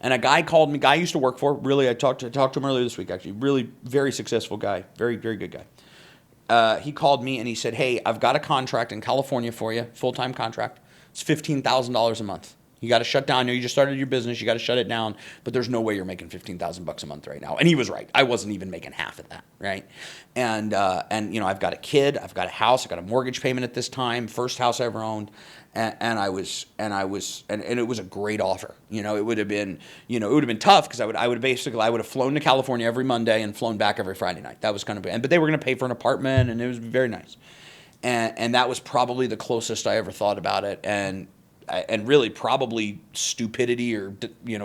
And a guy called me. Guy I used to work for. Really, I talked to him earlier this week. Actually, really very successful guy. Very, very good guy. He called me and he said, "Hey, I've got a contract in California for you, full-time contract. It's $15,000 a month. You got to shut down. I know you just started your business. You got to shut it down. But there's no way you're making $15,000 a month right now." And he was right. I wasn't even making half of that, right? And I've got a kid. I've got a house. I've got a mortgage payment at this time. First house I ever owned. And it was a great offer. It would have been tough because I would have flown to California every Monday and flown back every Friday night. That was kind of, but they were going to pay for an apartment, and it was very nice. And that was probably the closest I ever thought about it. And really probably stupidity or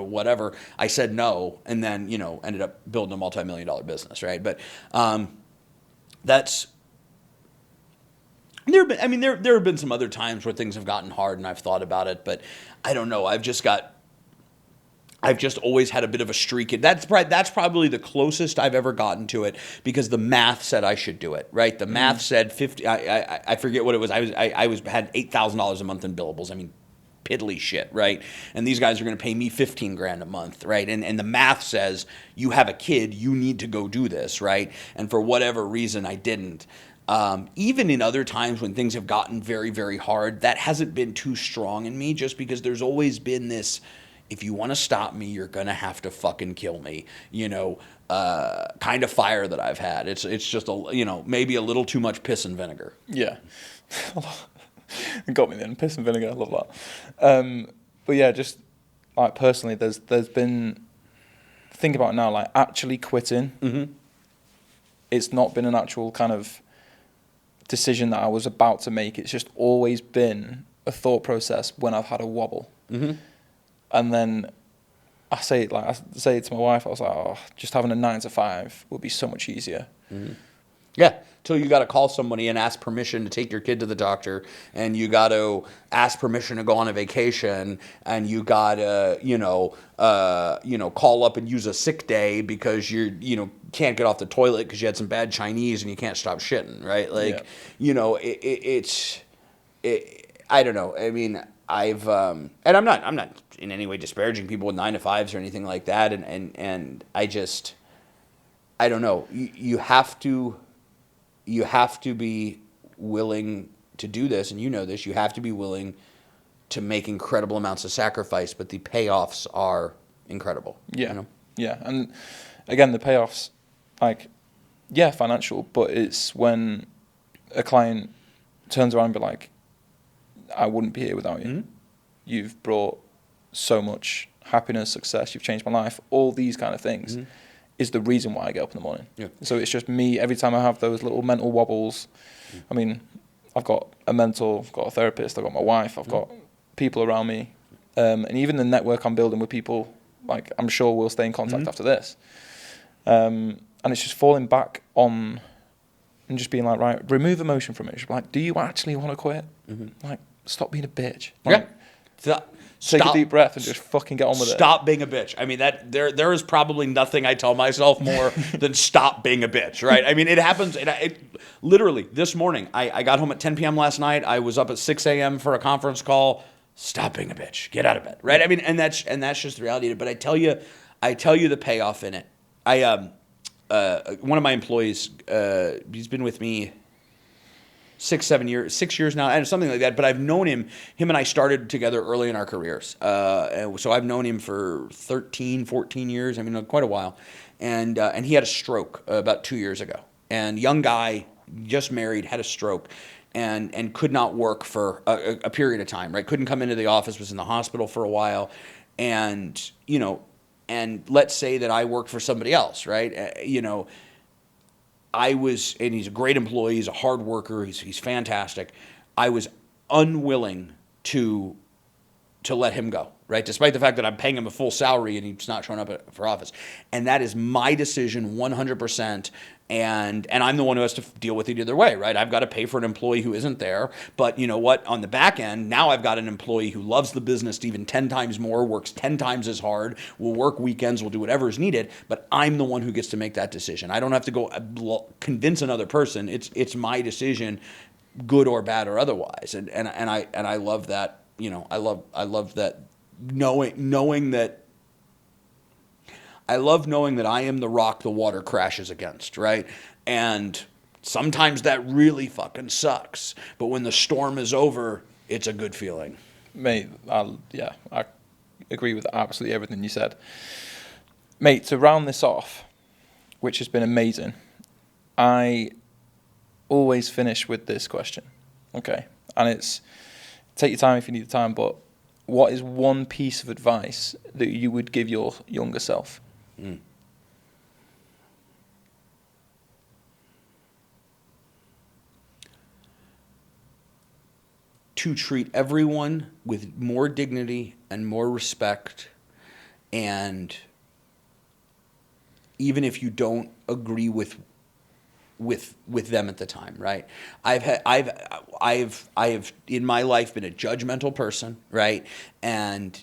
whatever. I said no, and then ended up building a multi-million-dollar business, right? But that's. There have been some other times where things have gotten hard and I've thought about it, but I don't know. I've just always had a bit of a streak. That's probably the closest I've ever gotten to it, because the math said I should do it, right? The math said 50. I forget what it was. I had $8,000 a month in billables. I mean, piddly shit, right? And these guys are going to pay me $15,000 a month, right? And the math says you have a kid, you need to go do this, right? And for whatever reason, I didn't. Even in other times when things have gotten very, very hard, that hasn't been too strong in me, just because there's always been this, if you want to stop me, you're going to have to fucking kill me, kind of fire that I've had. It's just, maybe a little too much piss and vinegar. Yeah. It got me then, piss and vinegar, I love that. But yeah, just like personally, there's been, think about it now, like actually quitting, it's not been an actual kind of decision that I was about to make. It's just always been a thought process when I've had a wobble. And then I say it to my wife, I was like, just having a 9 to 5 would be so much easier. Yeah, till you got to call somebody and ask permission to take your kid to the doctor, and you got to ask permission to go on a vacation, and you got to, call up and use a sick day because you can't get off the toilet because you had some bad Chinese and you can't stop shitting, right? Like, I don't know. I mean, I've and I'm not in any way disparaging people with 9 to 5s or anything like that, and I don't know. You have to be willing to do this, and this. You have to be willing to make incredible amounts of sacrifice, but the payoffs are incredible. Yeah, yeah, and again, the payoffs, financial, but it's when a client turns around and be like, I wouldn't be here without you. You've brought so much happiness, success, you've changed my life, all these kind of things is the reason why I get up in the morning. Yeah. So it's just me, every time I have those little mental wobbles, I mean, I've got a mentor, I've got a therapist, I've got my wife, I've got people around me, and even the network I'm building with people, like I'm sure we'll stay in contact after this. And it's just falling back on and just being like, right, remove emotion from it. Just like, do you actually want to quit? Like, stop being a bitch. Like, Take a deep breath and just fucking get on with it. Stop being a bitch. I mean, that there is probably nothing I tell myself more than stop being a bitch, right? I mean, it happens. Literally, this morning, I got home at 10 p.m. last night. I was up at 6 a.m. for a conference call. Stop being a bitch. Get out of bed, right? I mean, and that's just the reality of it. But I tell you the payoff in it. One of my employees, he's been with me 6 years now, and something like that. But I've known him. Him and I started together early in our careers. So I've known him for 13, 14 years. I mean, quite a while. And he had a stroke about 2 years ago. And young guy, just married, had a stroke, and could not work for a period of time. Right? Couldn't come into the office. Was in the hospital for a while, and and let's say that I worked for somebody else. Right? And he's a great employee, he's a hard worker, he's fantastic. I was unwilling to let him go, right? Despite the fact that I'm paying him a full salary and he's not showing up for office. And that is my decision 100%. And I'm the one who has to deal with it either way, right? I've got to pay for an employee who isn't there. But you know what? On the back end, now I've got an employee who loves the business even 10 times more, works 10 times as hard, will work weekends, will do whatever is needed. But I'm the one who gets to make that decision. I don't have to go convince another person. It's my decision, good or bad or otherwise. And I love that. I love that knowing that. I love knowing that I am the rock the water crashes against, right? And sometimes that really fucking sucks. But when the storm is over, it's a good feeling. Mate, I agree with absolutely everything you said. Mate, to round this off, which has been amazing, I always finish with this question, okay? And it's, take your time if you need the time, but what is one piece of advice that you would give your younger self? To treat everyone with more dignity and more respect, and even if you don't agree with them at the time, right? I've in my life been a judgmental person, right? And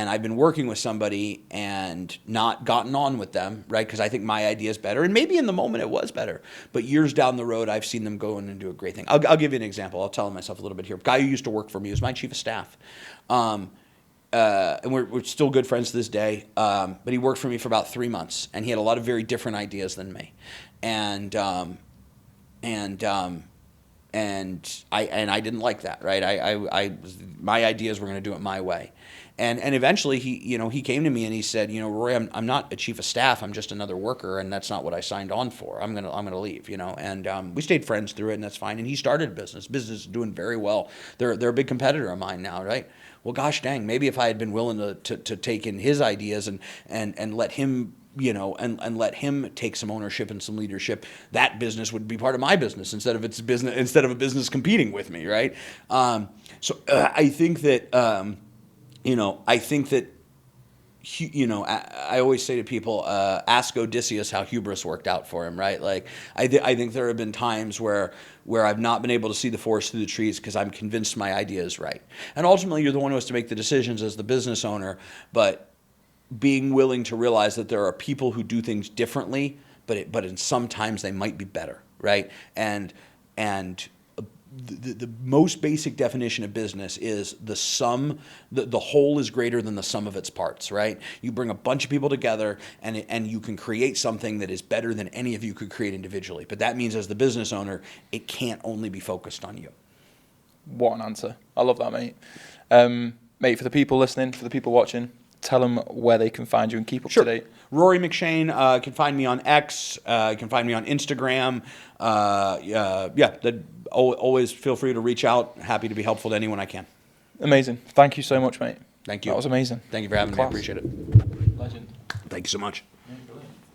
I've been working with somebody and not gotten on with them, right? Because I think my idea is better. And maybe in the moment it was better. But years down the road, I've seen them go in and do a great thing. I'll give you an example. I'll tell myself a little bit here. A guy who used to work for me was my chief of staff. And we're still good friends to this day. But he worked for me for about 3 months. And he had a lot of very different ideas than me. And I didn't like that, right? My ideas were going to do it my way. And eventually he came to me and he said, Rory, I'm not a chief of staff. I'm just another worker, and that's not what I signed on for. I'm gonna leave, And we stayed friends through it, and that's fine. And he started a business. Business is doing very well. They're a big competitor of mine now, right? Well, gosh dang, maybe if I had been willing to take in his ideas and let him, and let him take some ownership and some leadership, that business would be part of my business instead of a business competing with me, right? So I think that. I always say to people, ask Odysseus how hubris worked out for him, right? Like, I think there have been times where I've not been able to see the forest through the trees because I'm convinced my idea is right. And ultimately, you're the one who has to make the decisions as the business owner, but being willing to realize that there are people who do things differently, but sometimes they might be better, right? And the most basic definition of business is the sum, the whole is greater than the sum of its parts, right? You bring a bunch of people together and you can create something that is better than any of you could create individually. But that means as the business owner, it can't only be focused on you. What an answer. I love that, mate. Mate, for the people listening, for the people watching, tell them where they can find you and keep up to date. Rory McShane, can find me on X, you can find me on Instagram. Always feel free to reach out. Happy to be helpful to anyone I can. Amazing. Thank you so much, mate. Thank you. That was amazing. Thank you for having me. I appreciate it. Legend. Thank you so much.